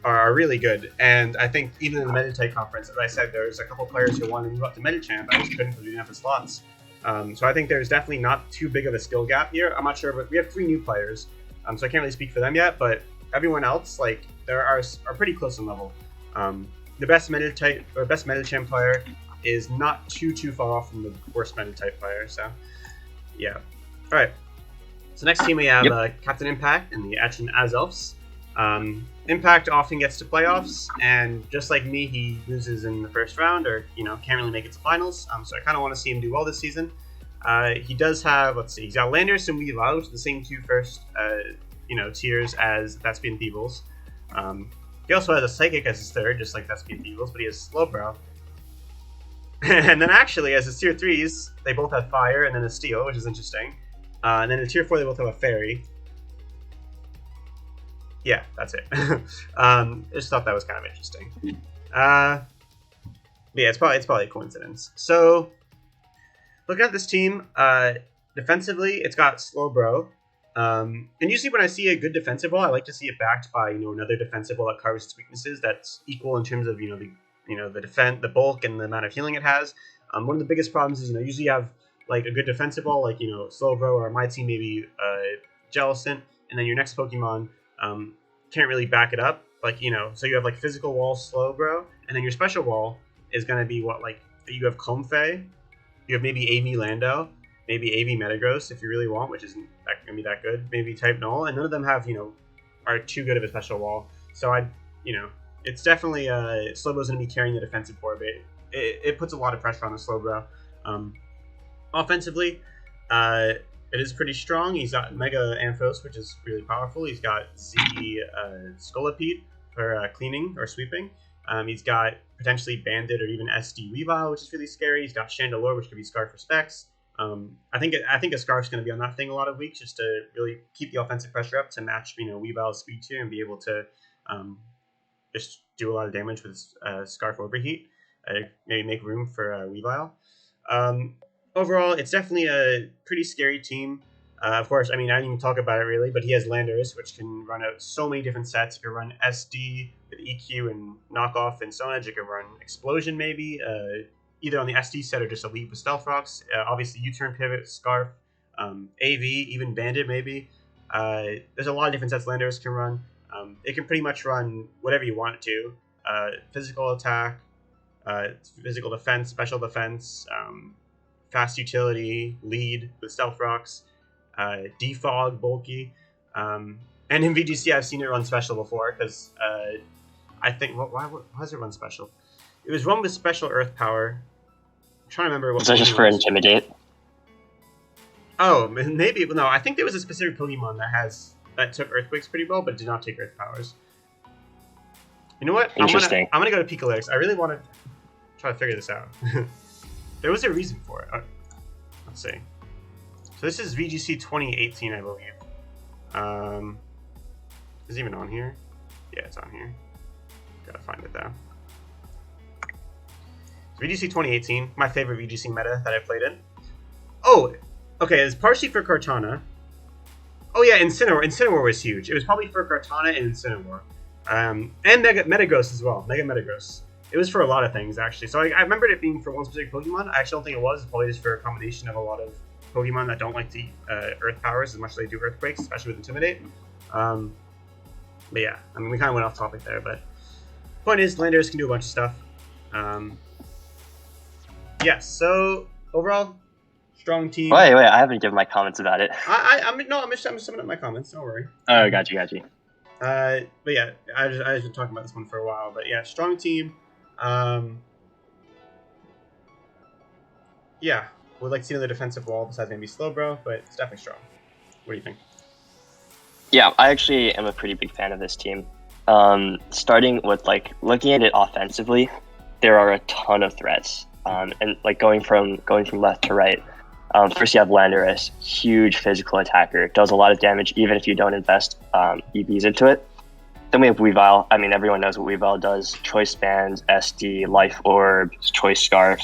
are really good, and I think even in the Meta-type conference, as I said, there's a couple players who wanted to move up to Medicham, but I just couldn't because we didn't have the slots. So I think there's definitely not too big of a skill gap here. I'm not sure, but we have 3 new players, so I can't really speak for them yet, but everyone else, are pretty close in level. The best Meta-type, or best Medicham player is not too far off from the worst Meta-type player, so yeah. Alright, so next team we have Captain Impact and the Atron Azelfs. Impact often gets to playoffs, and just like me, he loses in the first round, or can't really make it to finals. So I kind of want to see him do well this season. He does have, he's got Landorus and Weavile, which are the same 2 first, tiers as Thespian Thiebles. He also has a Psychic as his 3rd, just like Thespian Thiebles, but he has Slowbro. And then actually, as his tier 3s, they both have Fire and then a Steel, which is interesting. And then in tier 4, they both have a Fairy. Yeah, that's it. I just thought that was kind of interesting. Yeah, it's probably a coincidence. So, looking at this team, defensively, it's got Slowbro. And usually when I see a good defensive wall, I like to see it backed by another defensive wall that covers its weaknesses that's equal in terms of the defense, the bulk, and the amount of healing it has. One of the biggest problems is usually you have like a good defensive wall, like Slowbro, or my team maybe Jellicent, and then your next Pokemon can't really back it up, so you have like physical wall Slowbro, and then your special wall is going to be you have Comfey, you have maybe AV Lando, maybe AV Metagross if you really want, which isn't going to be that good, maybe Type Null, and none of them have are too good of a special wall. So it's definitely Slowbro's going to be carrying the defensive core a bit. It puts a lot of pressure on the Slowbro. Offensively, it is pretty strong. He's got Mega Amphos, which is really powerful. He's got Z Scolipede for cleaning or sweeping. He's got potentially Bandit or even SD Weavile, which is really scary. He's got Chandelure, which could be Scarf for Specs. I think a Scarf's going to be on that thing a lot of weeks, just to really keep the offensive pressure up to match Weavile's speed tier and be able to just do a lot of damage with Scarf Overheat. Maybe make room for Weavile. Overall, it's definitely a pretty scary team. Of course, I didn't even talk about it really, but he has Landorus, which can run out so many different sets. You can run SD with EQ and Knockoff and Stone Edge. You can run Explosion maybe, either on the SD set or just Elite with Stealth Rocks. Obviously, U-Turn Pivot, Scarf, AV, even Bandit maybe. There's a lot of different sets Landorus can run. It can pretty much run whatever you want it to. Physical attack, physical defense, special defense, fast utility, lead with stealth rocks, defog, bulky. And in VGC, I've seen it run special before because I think why does it run special? It was run with special Earth power. I'm trying to remember what. Is that just for Intimidate? Oh, maybe no. I think there was a specific Pokemon that took Earthquakes pretty well, but did not take Earth powers. You know what? Interesting. I'm gonna go to Pikalytics. I really want to try to figure this out. There was a reason for it. Let's see. So this is VGC 2018, I believe. Is it even on here? Yeah, it's on here. Gotta find it though. VGC 2018, my favorite VGC meta that I played in. Oh, okay, it's partially for Kartana. Oh yeah, Incineroar was huge. It was probably for Kartana and Incineroar. And Metagross as well, Mega Metagross. It was for a lot of things, actually. So I remembered it being for one specific Pokemon. I actually don't think it was. It's probably just for a combination of a lot of Pokemon that don't like the Earth powers as much as they do Earthquakes, especially with Intimidate. But yeah, I mean, we kind of went off topic there, but point is, Landers can do a bunch of stuff. Yeah, so overall, strong team. Wait, I haven't given my comments about it. I'm just summing up my comments. Don't worry. Oh, got you. But yeah, I've been talking about this one for a while. But yeah, strong team. Yeah, would like to see another defensive wall besides maybe Slowbro, but it's definitely strong. What do you think? Yeah, I actually am a pretty big fan of this team. Starting with like looking at it offensively, there are a ton of threats. And like going from left to right. First, you have Landorus, huge physical attacker, does a lot of damage even if you don't invest EVs into it. Then we have Weavile. I mean, everyone knows what Weavile does. Choice Bands, SD, Life Orb, Choice Scarf,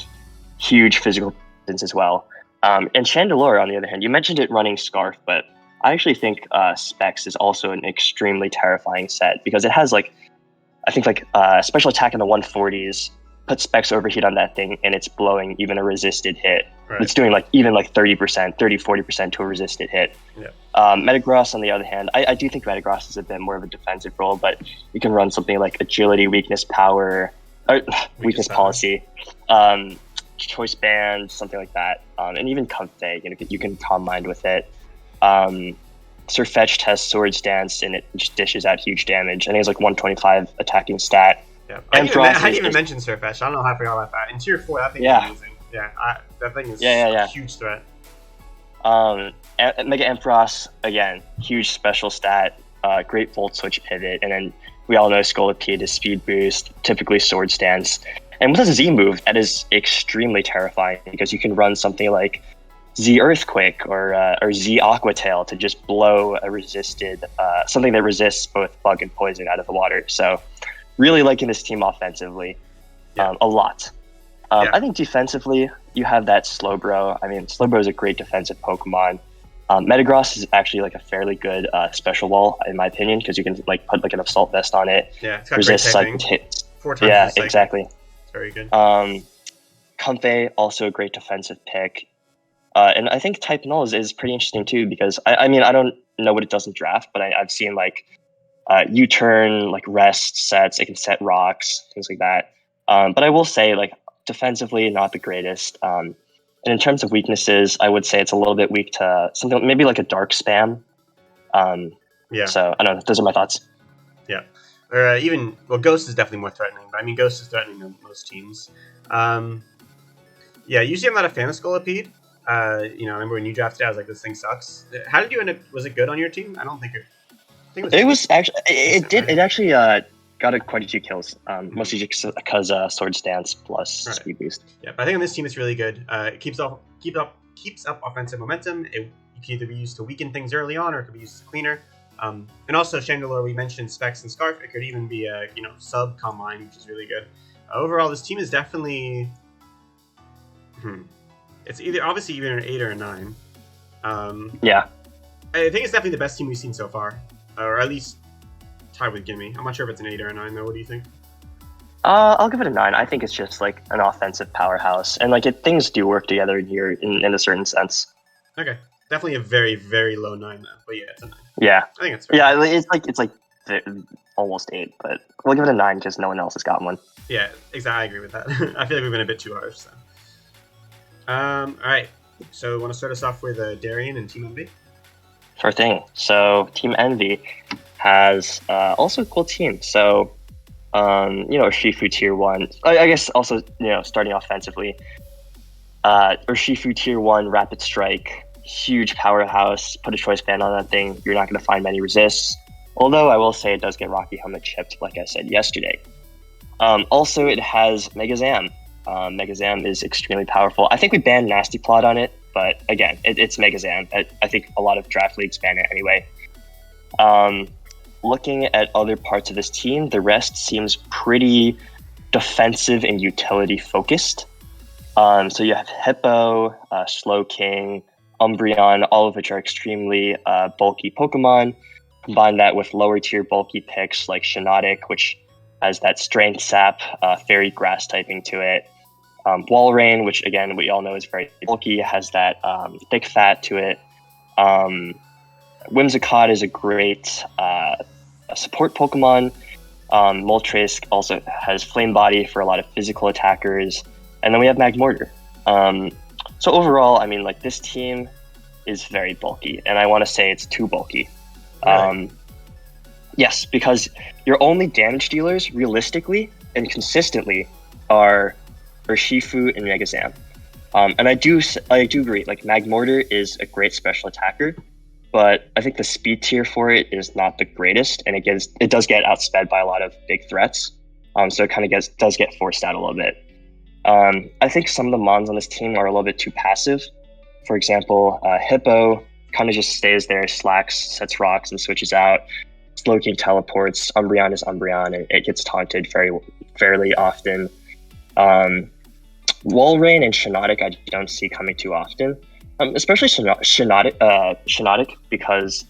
huge physical presence as well. And Chandelure, on the other hand, you mentioned it running Scarf, but I actually think Specs is also an extremely terrifying set because it has special attack in the 140s, put Specs Overheat on that thing, and it's blowing even a resisted hit. Right. It's doing even 30%, 40% to a resisted hit. Yeah. Metagross, on the other hand, I do think Metagross is a bit more of a defensive role, but you can run something like Agility, Weakness, Power, or Weakness Policy, Choice Band, something like that, and even Comfey. You can Calm Mind with it. Surfetch tests Swords Dance, and it just dishes out huge damage. I think it's 125 attacking stat. Yeah. I didn't even mention Surfetch. I don't know how I forgot about that. In Tier 4, that thing is amazing. Yeah, that thing is a huge threat. Mega Ampharos, again, huge special stat, great Volt Switch pivot, and then we all know Scolipede is speed boost, typically Sword Stance. And with a Z move, that is extremely terrifying because you can run something like Z Earthquake or Z Aqua Tail to just blow a resisted, something that resists both bug and poison out of the water. So really liking this team offensively, a lot. I think defensively, you have that Slowbro. I mean, Slowbro is a great defensive Pokemon. Metagross is actually a fairly good special wall, in my opinion, because you can put an Assault Vest on it. Yeah, it's got resist great hits. 4 times. Yeah, exactly. It's very good. Comfey, also a great defensive pick. And I think Type Null is pretty interesting too, because I mean, I don't know what it does in draft, but I've seen U-turn, rest sets, it can set rocks, things like that. But I will say, defensively, not the greatest. And in terms of weaknesses, I would say it's a little bit weak to something maybe like a Dark Spam. So I don't know. Those are my thoughts. Yeah. Or Ghost is definitely more threatening. But I mean, Ghost is threatening to most teams. Usually I'm not a fan of Scolipede. I remember when you drafted it, I was like, this thing sucks. How did you end up? Was it good on your team? I don't think it. It was actually. It did. It actually got quite a few kills. Mostly just because Sword Stance plus Speed Boost. Yeah, but I think on this team it's really good. It keeps up offensive momentum. It can either be used to weaken things early on, or it could be used as a cleaner. And also Chandelure, we mentioned Specs and Scarf. It could even be a sub Calm Mind, which is really good. Overall, this team is definitely. It's obviously either an 8 or a 9. Yeah. I think it's definitely the best team we've seen so far, or at least tied with Gimme. I'm not sure if it's an 8 or a 9 though. What do you think? I'll give it a 9. I think it's just an offensive powerhouse, and things do work together here in a certain sense. Okay, definitely a very, very low 9 though. But yeah, it's a 9. Yeah, I think it's fair. Yeah, it's almost 8, but we'll give it a 9 because no one else has gotten one. Yeah, exactly. I agree with that. I feel like we've been a bit too harsh. So. All right. So, want to start us off with Darian and Team Envy? Sure thing. So Team Envy has also a cool team. So, Urshifu tier 1. I guess also, starting offensively. Urshifu tier 1, Rapid Strike, huge powerhouse. Put a choice band on that thing. You're not going to find many resists. Although I will say it does get Rocky Helmet chipped, like I said yesterday. Also, it has Megazam. Megazam is extremely powerful. I think we banned Nasty Plot on it, but again, it's Megazam. I think a lot of draft leagues ban it anyway. Looking at other parts of this team, the rest seems pretty defensive and utility focused. So you have Hippo, Slowking, Umbreon, all of which are extremely bulky Pokemon. Combine that with lower tier bulky picks like Shiinotic, which has that Strength Sap, Fairy Grass typing to it. Walrein, which again we all know is very bulky, has that thick fat to it. Whimsicott is a great support Pokemon. Moltres also has Flame Body for a lot of physical attackers. And then we have Magmortar. So overall, I mean, like, this team is very bulky, and I want to say it's too bulky. Really? Yes, because your only damage dealers, realistically and consistently, are Urshifu and Megazam. And I do agree, like, Magmortar is a great special attacker, but I think the speed tier for it is not the greatest, and it does get outsped by a lot of big threats. So it kind of does get forced out a little bit. I think some of the mons on this team are a little bit too passive. For example, Hippo kind of just stays there, slacks, sets rocks, and switches out. Slowking teleports. Umbreon is Umbreon, and it gets taunted fairly often. Walrein and Shiinotic I don't see coming too often, especially Shiinotic because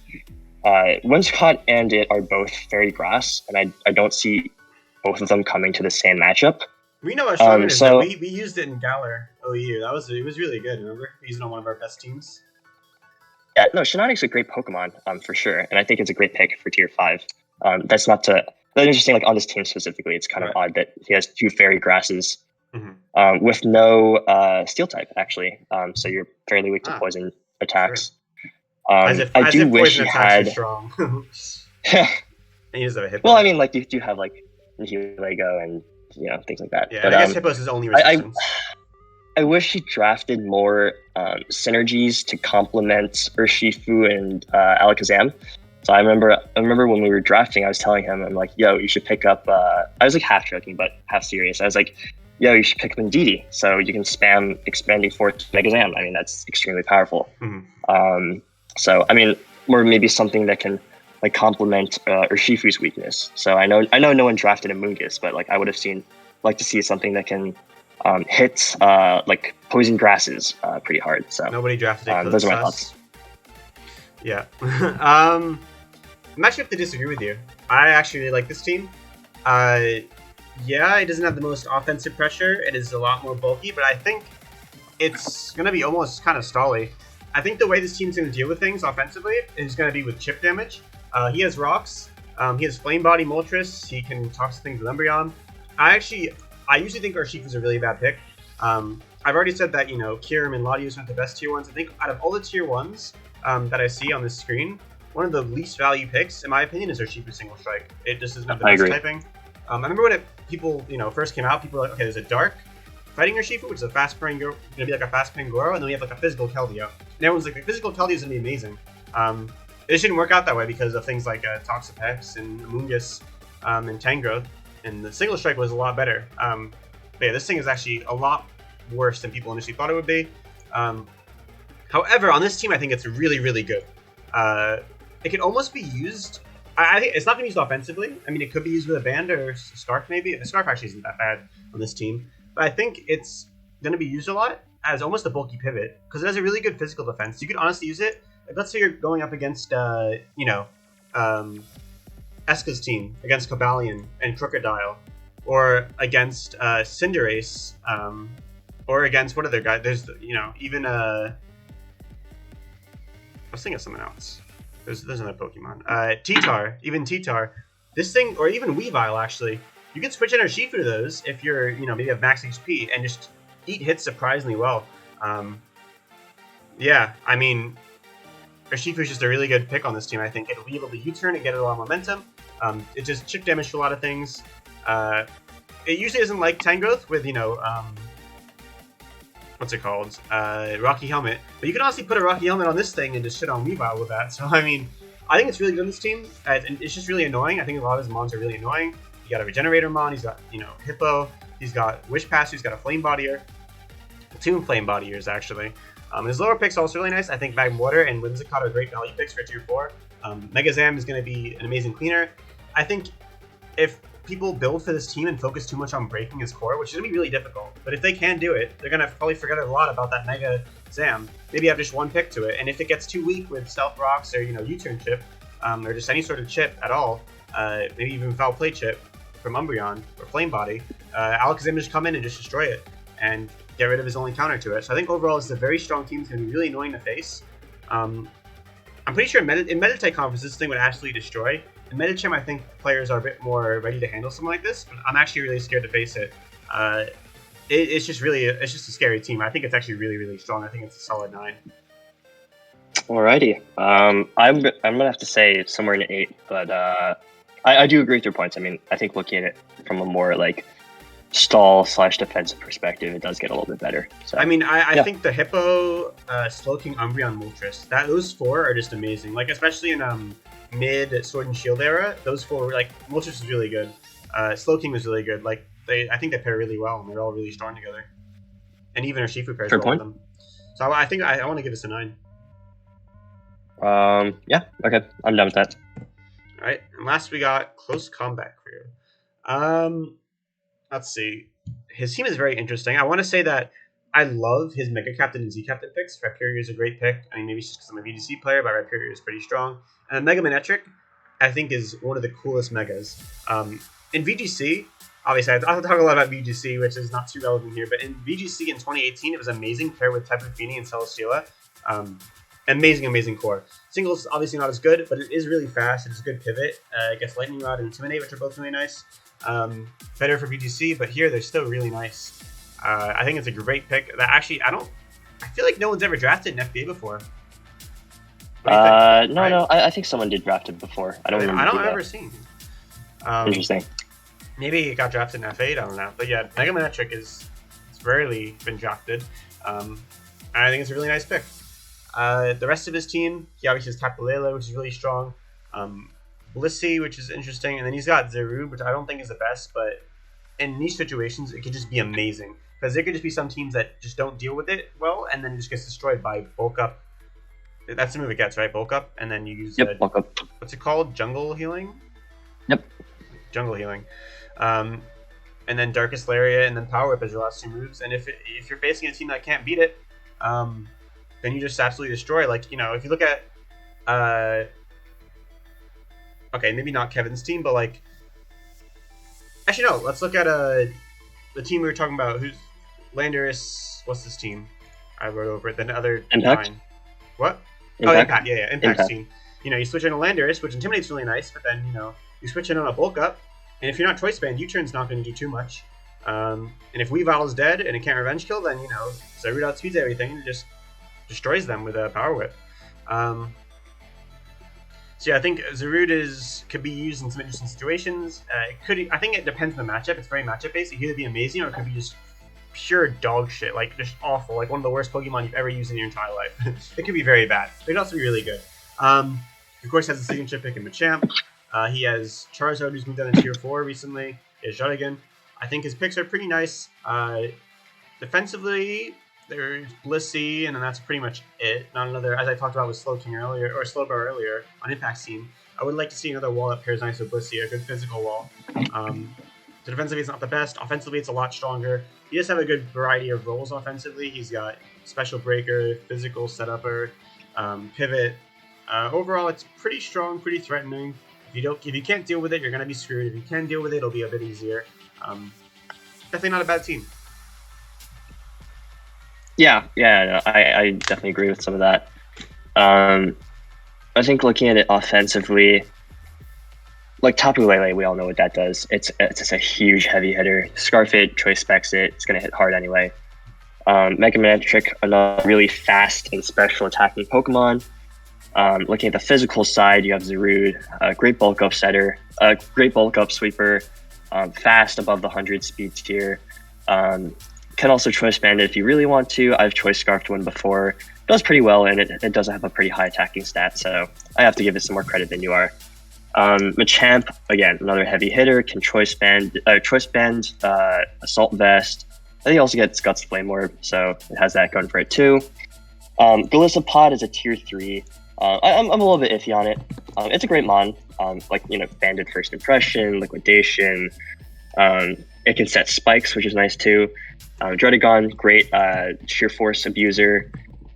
Whimsicott and it are both Fairy Grass, and I don't see both of them coming to the same matchup. We know our strongman is that we used it in Galar OU. It was really good, remember? We used it on one of our best teams. Yeah, no, Shiinotic's a great Pokemon, for sure, and I think it's a great pick for tier 5. That's interesting, like, on this team specifically, it's kind of odd that he has 2 Fairy Grasses with no Steel type, actually. So you're fairly weak to poison attacks. Sure. I do wish he had... strong. Well, I mean, like, you do have, like, Lego and things like that. Yeah, but, I guess Hippo's his only resistance. I wish he drafted more synergies to complement Urshifu and Alakazam. So I remember when we were drafting, I was telling him, I'm like, yo, you should pick up, I was like half joking, but half serious. I was like, yo, you should pick up Indeedee, so you can spam Expanding Force to Megazam. I mean, that's extremely powerful. So, I mean, or maybe something that can like complement Urshifu's weakness. So I know no one drafted a Mungus, but like I would have like to see something that can hit like poison grasses pretty hard. So nobody drafted it. Those are my thoughts. Yeah. I'm actually have to disagree with you. I actually really like this team. Yeah, it doesn't have the most offensive pressure. It is a lot more bulky, but I think it's going to be almost kind of stally. I think the way this team's going to deal with things offensively is going to be with chip damage. He has rocks. He has Flame Body Moltres. He can toss things with Umbreon. I usually think Urshifu's a really bad pick. I've already said that, Kyurem and Latios aren't the best tier 1s. I think out of all the tier 1s that I see on this screen, one of the least value picks, in my opinion, is Urshifu Single Strike. It just doesn't have the best typing. I remember when people first came out, people were like, okay, there's a dark fighting Urshifu, which is a fast going to be like a fast Pangoro, and then we have like a physical Keldeo. And everyone's like, the physical Keldeo is going to be amazing. It shouldn't work out that way because of things like Toxapex and Amoonguss and Tangrowth, and the Single Strike was a lot better. But yeah, this thing is actually a lot worse than people initially thought it would be. However, on this team, I think it's really, really good. It could almost be used... I think it's not going to be used offensively. I mean, it could be used with a Band or a Scarf, maybe. A Scarf actually isn't that bad on this team. But I think it's going to be used a lot as almost a bulky pivot, because it has a really good physical defense. You could honestly use it. Like, let's say you're going up against, Eska's team, against Cobalion and Crocodile, or against Cinderace, or against what other guy? There's, even I was thinking of something else. There's another Pokemon. T-Tar, even T-Tar. This thing, or even Weavile, actually. You can switch in Urshifu to those if you're, maybe have max HP and just eat hits surprisingly well. Yeah, I mean, Urshifu is just a really good pick on this team. I think it'll be able to U-turn and get a lot of momentum. It just chip damage to a lot of things. It usually doesn't like Tangrowth with, what's it called? Rocky Helmet. But you can honestly put a Rocky Helmet on this thing and just shit on Weavile with that. So, I mean, I think it's really good on this team. And it's just really annoying. I think a lot of his mons are really annoying. You got a Regenerator mon, he's got, Hippo, he's got Wish Passer, he's got a Flame Bodyer. 2 Flame Bodyers, actually. His lower picks are also really nice. I think Magma Water and Whimsicott are great value picks for tier 4. Mega Zam is going to be an amazing cleaner. I think if people build for this team and focus too much on breaking his core, which is going to be really difficult, but if they can do it, they're going to probably forget a lot about that Mega Zam. Maybe have just one pick to it, and if it gets too weak with Stealth Rocks or, U-turn chip, or just any sort of chip at all, maybe even Foul Play chip from Umbreon or Flame Body, Alakazam just come in and just destroy it and get rid of his only counter to it. So I think overall this is a very strong team. It's going to be really annoying to face. I'm pretty sure in Meditite Conference this thing would absolutely destroy. In Medicham, I think players are a bit more ready to handle something like this, but I'm actually really scared to face it. It's just a scary team. I think it's actually really, really strong. I think it's a solid 9. Alrighty. I'm gonna have to say somewhere in an 8, but I do agree with your points. I mean, I think looking at it from a more like stall/defensive perspective, it does get a little bit better. So I mean, I think the Hippo, Slowking, Umbreon, Moltres, those 4 are just amazing. Like especially in mid Sword and Shield era, those 4 were like Moltres was really good. Slowking was really good. Like I think they pair really well, and they're all really strong together. And even Urshifu pairs well with them. So I think I want to give this a 9. Yeah, okay, I'm done with that. All right, and last we got Close Combat Crew. Let's see. His team is very interesting. I want to say that I love his Mega Captain and Z Captain picks. Rhyperior is a great pick. I mean, maybe it's just because I'm a VGC player, but Rhyperior is pretty strong. And Mega Manetric, I think, is one of the coolest Megas. In VGC, obviously, I'll talk a lot about VGC, which is not too relevant here, but in VGC in 2018, it was amazing paired with Tapu Fini and Celesteela. Amazing core. Singles obviously not as good, but it is really fast. It's a good pivot. It gets Lightning Rod and Intimidate, which are both really nice. Better for VGC, but here they're still really nice. I think it's a great pick. That actually, I feel like no one's ever drafted an FBA before. No, I think someone did draft it before. I don't remember seen. Interesting. Maybe it got drafted in F8. I don't know, but yeah, Mega Manetric it's rarely been drafted. And I think it's a really nice pick. The rest of his team, he obviously has Tapu Lele, which is really strong. Blissey, which is interesting, and then he's got Zarude, which I don't think is the best, but in niche situations, it could just be amazing. Because there could just be some teams that just don't deal with it well, and then it just gets destroyed by Bulk Up. That's the move it gets, right? Bulk Up, and then you use Bulk Up. What's it called? Jungle Healing? Yep. Jungle Healing. And then Darkest Lariat, and then Power Whip as your last 2 moves. And if you're facing a team that can't beat it, then you just absolutely destroy. Like, if you look at okay, maybe not Kevin's team, but like, actually no. Let's look at the team we were talking about. Who's Landorus? What's this team? I wrote over it. Then other Impact. 9. What? Impact. Oh, Impact. Yeah, Impact's team. You switch in a Landorus, which intimidates really nice, but then you switch in on a Bulk Up, and if you're not choice banned, U-turn's not going to do too much. And if Weavile is dead and it can't revenge kill, then Zarude outspeeds everything and just destroys them with a Power Whip. So yeah, I think Zarude could be used in some interesting situations. I think it depends on the matchup. It's very matchup based. It could either be amazing or it could be just pure dog shit, like just awful, like one of the worst Pokemon you've ever used in your entire life. It could be very bad. It could also be really good. Of course, has a signature pick in Machamp. He has Charizard, who's moved down to tier 4 recently. He has Jardigan. I think his picks are pretty nice. Defensively, there's Blissey, and then that's pretty much it. Not another, as I talked about with Slowking earlier, or Slowbar earlier on Impact's team. I would like to see another wall that pairs nice with Blissey, a good physical wall. So defensively, it's not the best. Offensively, it's a lot stronger. He does have a good variety of roles offensively. He's got Special Breaker, Physical Setupper, Pivot. Overall, it's pretty strong, pretty threatening. If you can't deal with it, you're gonna be screwed. If you can deal with it, it'll be a bit easier. Definitely not a bad team. Yeah, no, I definitely agree with some of that. I think looking at it offensively, like Tapu Lele, we all know what that does. It's just a huge heavy hitter. Scarfade choice specs it. It's gonna hit hard anyway. Mega Manectric, another really fast and special attacking Pokemon. Looking at the physical side, you have Zarude, a great bulk up setter, a great bulk up sweeper, fast above the 100 speed tier. Can also choice band it if you really want to. I've choice scarfed one before. Does pretty well, and it does have a pretty high attacking stat, so I have to give it some more credit than you are. Machamp, again, another heavy hitter, can choice band, Assault Vest. I think he also gets Guts Flame Orb, so it has that going for it too. Golisopod is a tier 3. I'm a little bit iffy on it. It's a great mon, banded first impression, liquidation. It can set spikes, which is nice too. Dredagon, great sheer force abuser,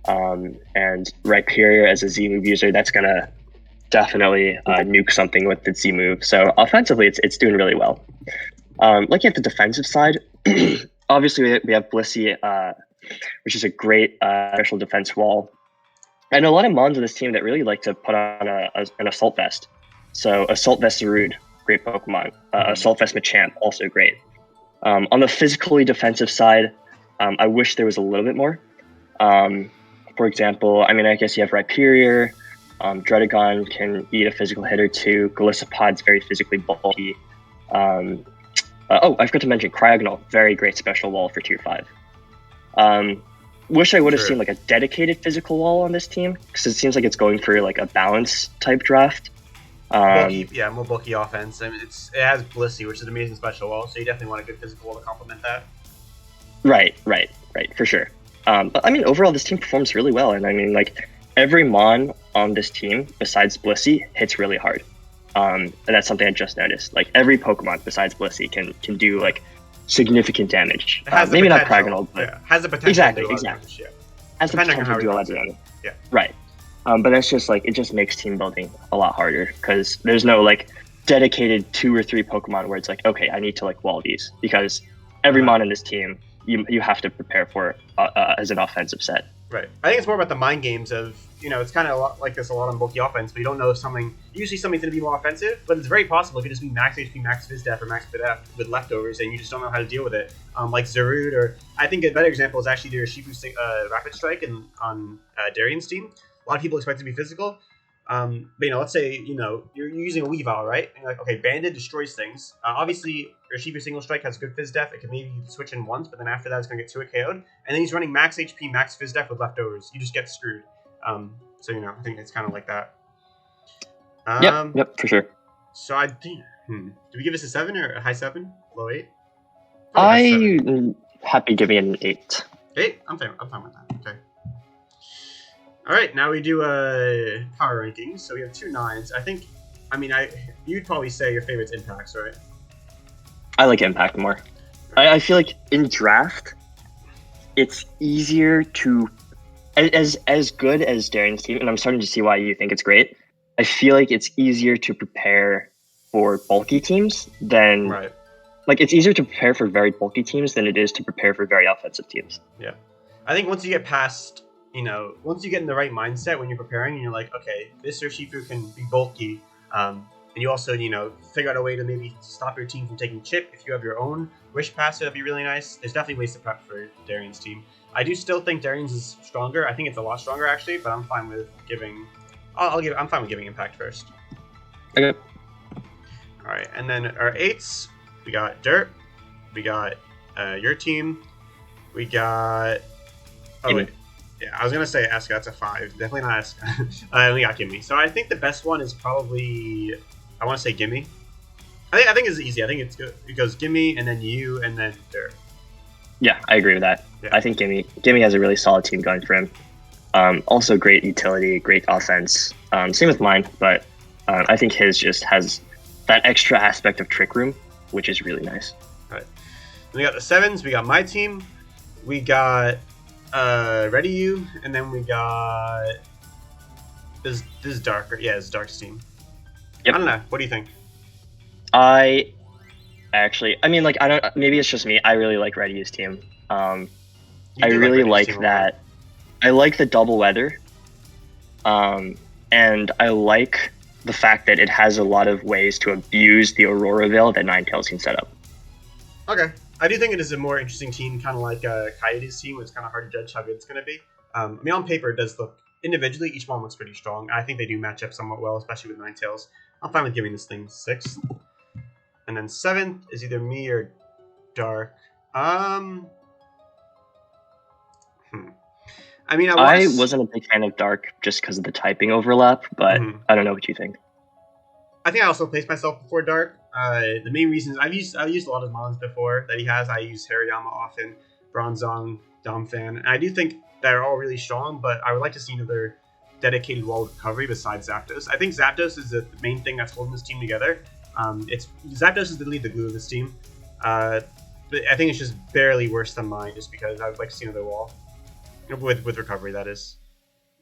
and Rhyperior as a Z move user. That's gonna definitely nuke something with the Z move. So offensively, it's doing really well. Looking at the defensive side, obviously we have Blissey, which is a great special defense wall. And a lot of mons on this team that really like to put on an Assault Vest. So Assault Vest Zarude, great Pokemon. Assault Vest Machamp, also great. On the physically defensive side, I wish there was a little bit more. For example, I guess you have Rhyperior. Dredagon can eat a physical hitter too. Golisopod's very physically bulky. I forgot to mention Cryogonal, very great special wall for tier 5. Wish I would have seen like a dedicated physical wall on this team, because it seems like it's going for like a balance type draft. More bulky offense. It has Blissey, which is an amazing special wall, so you definitely want a good physical wall to complement that. Right, for sure. But overall, this team performs really well, and every mon on this team besides Blissey hits really hard. And that's something I just noticed. Like every Pokemon besides Blissey can do like significant damage. Maybe not Cryogonal, but has the potential. Exactly. Damage, has the potential to do a lot of damage. Yeah. Right. But that's just it just makes team building a lot harder, because there's no dedicated 2 or 3 Pokemon where it's okay, I need to wall these, because every mon in this team you have to prepare for as an offensive set. Right. I think it's more about the mind games of, it's kind of a lot like this a lot on bulky offense, but you don't know if usually something's going to be more offensive, but it's very possible it could just be max HP, max Fizdef, or max Bidef with leftovers, and you just don't know how to deal with it. Like Zarude, or I think a better example is actually their Shifu Rapid Strike on Darian's team. A lot of people expect it to be physical. But let's say you're using a Weavile, right? And you're like, okay, Banded destroys things. Obviously, your Shifu Single Strike has good Fizdef. It can maybe switch in once, but then after that, it's gonna get 2 KO'd. And then he's running max HP, max Fizdef with leftovers. You just get screwed. So I think it's kind of like that. Yep, for sure. So I think, do we give this a 7 or a high 7, low 8? I'm happy giving it an 8. 8? I'm fine with that. Okay. All right, now we do power rankings. So we have 2 9s. I think, you'd probably say your favorite's Impacts, right? I like Impact more. I feel like in draft, it's easier to, as good as Darian's team, and I'm starting to see why you think it's great. I feel like it's easier to prepare for bulky teams than, right. It's easier to prepare for very bulky teams than it is to prepare for very offensive teams. Yeah, I think once you get past, once you get in the right mindset when you're preparing, and you're like, okay, this Urshifu can be bulky, and you also, figure out a way to maybe stop your team from taking chip. If you have your own Wish Pass, that'd be really nice. There's definitely ways to prep for Darian's team. I do still think Darian's is stronger. I think it's a lot stronger, actually, but I'm fine with giving... I'm fine with giving Impact first. Okay. All right, and then our 8s, we got Dirt, we got your team, we got... Oh, wait. Yeah, I was going to say Eska, that's a 5. Definitely not Eska. We got Gimme. So I think the best one is probably... I want to say Gimme. I think it's easy. I think it's good. It goes Gimme, and then you, and then Dirt. Yeah, I agree with that. Yeah. I think Gimme has a really solid team going for him. Also great utility, great offense. Same with mine, but I think his just has that extra aspect of Trick Room, which is really nice. All right. We got the 7s. We got my team. We got Ready You, and then we got this is Darker. Yeah, it's Dark's team. Yep. I don't know. What do you think? I don't. Maybe it's just me. I really like Ready You's team. I really like that. I like the double weather, and I like the fact that it has a lot of ways to abuse the Aurora Veil that Ninetales can set up. Okay. I do think it is a more interesting team, kind of like Coyote's team. It's kind of hard to judge how good it's going to be. I mean, on paper, it does look individually. Each one looks pretty strong. I think they do match up somewhat well, especially with Ninetales. I'm fine with giving this thing 6th, and then 7th is either me or Dark. I mean, I wasn't a big fan of Dark just because of the typing overlap, but I don't know what you think. I think I also placed myself before Dark. The main reason is I've used a lot of mons before that he has. I use Hariyama often, Bronzong, Domfan, and I do think they're all really strong, but I would like to see another dedicated wall of recovery besides Zapdos. I think Zapdos is the main thing that's holding this team together. Zapdos is literally the glue of this team. But I think it's just barely worse than mine, just because I would like to see another wall. With recovery, that is.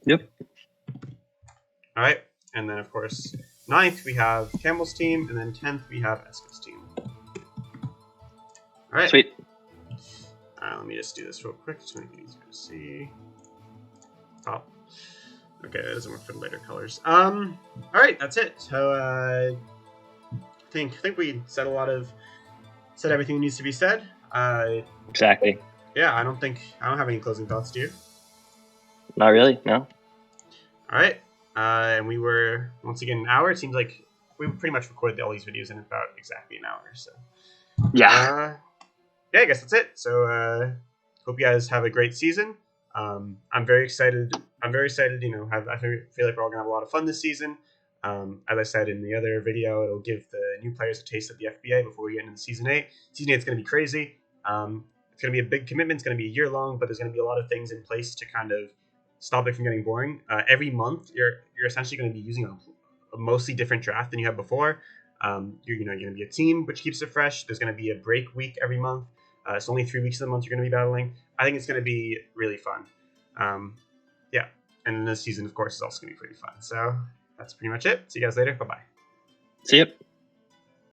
Yep. All right, and then of course 9th we have Campbell's team, and then 10th we have Eska's team. All right. Sweet. Let me just do this real quick to make it easier to see. Oh. Okay, that doesn't work for the later colors. All right, that's it. So I think we said everything that needs to be said. Exactly. Yeah, I don't have any closing thoughts, do you? Not really, no. All right, and we were once again an hour. It seems like we pretty much recorded all these videos in about exactly an hour. So yeah, yeah, I guess that's it. So hope you guys have a great season. I'm very excited. I feel like we're all gonna have a lot of fun this season. As I said in the other video, it'll give the new players a taste of the FBA before we get into Season 8. Season 8 is going to be crazy. It's going to be a big commitment. It's going to be a year long, but there's going to be a lot of things in place to kind of stop it from getting boring. Every month, you're essentially going to be using a mostly different draft than you had before. You're going to be a team, which keeps it fresh. There's going to be a break week every month. It's only 3 weeks of the month you're going to be battling. I think it's going to be really fun. Yeah, and this season, of course, is also going to be pretty fun. So that's pretty much it. See you guys later. Bye-bye. See you.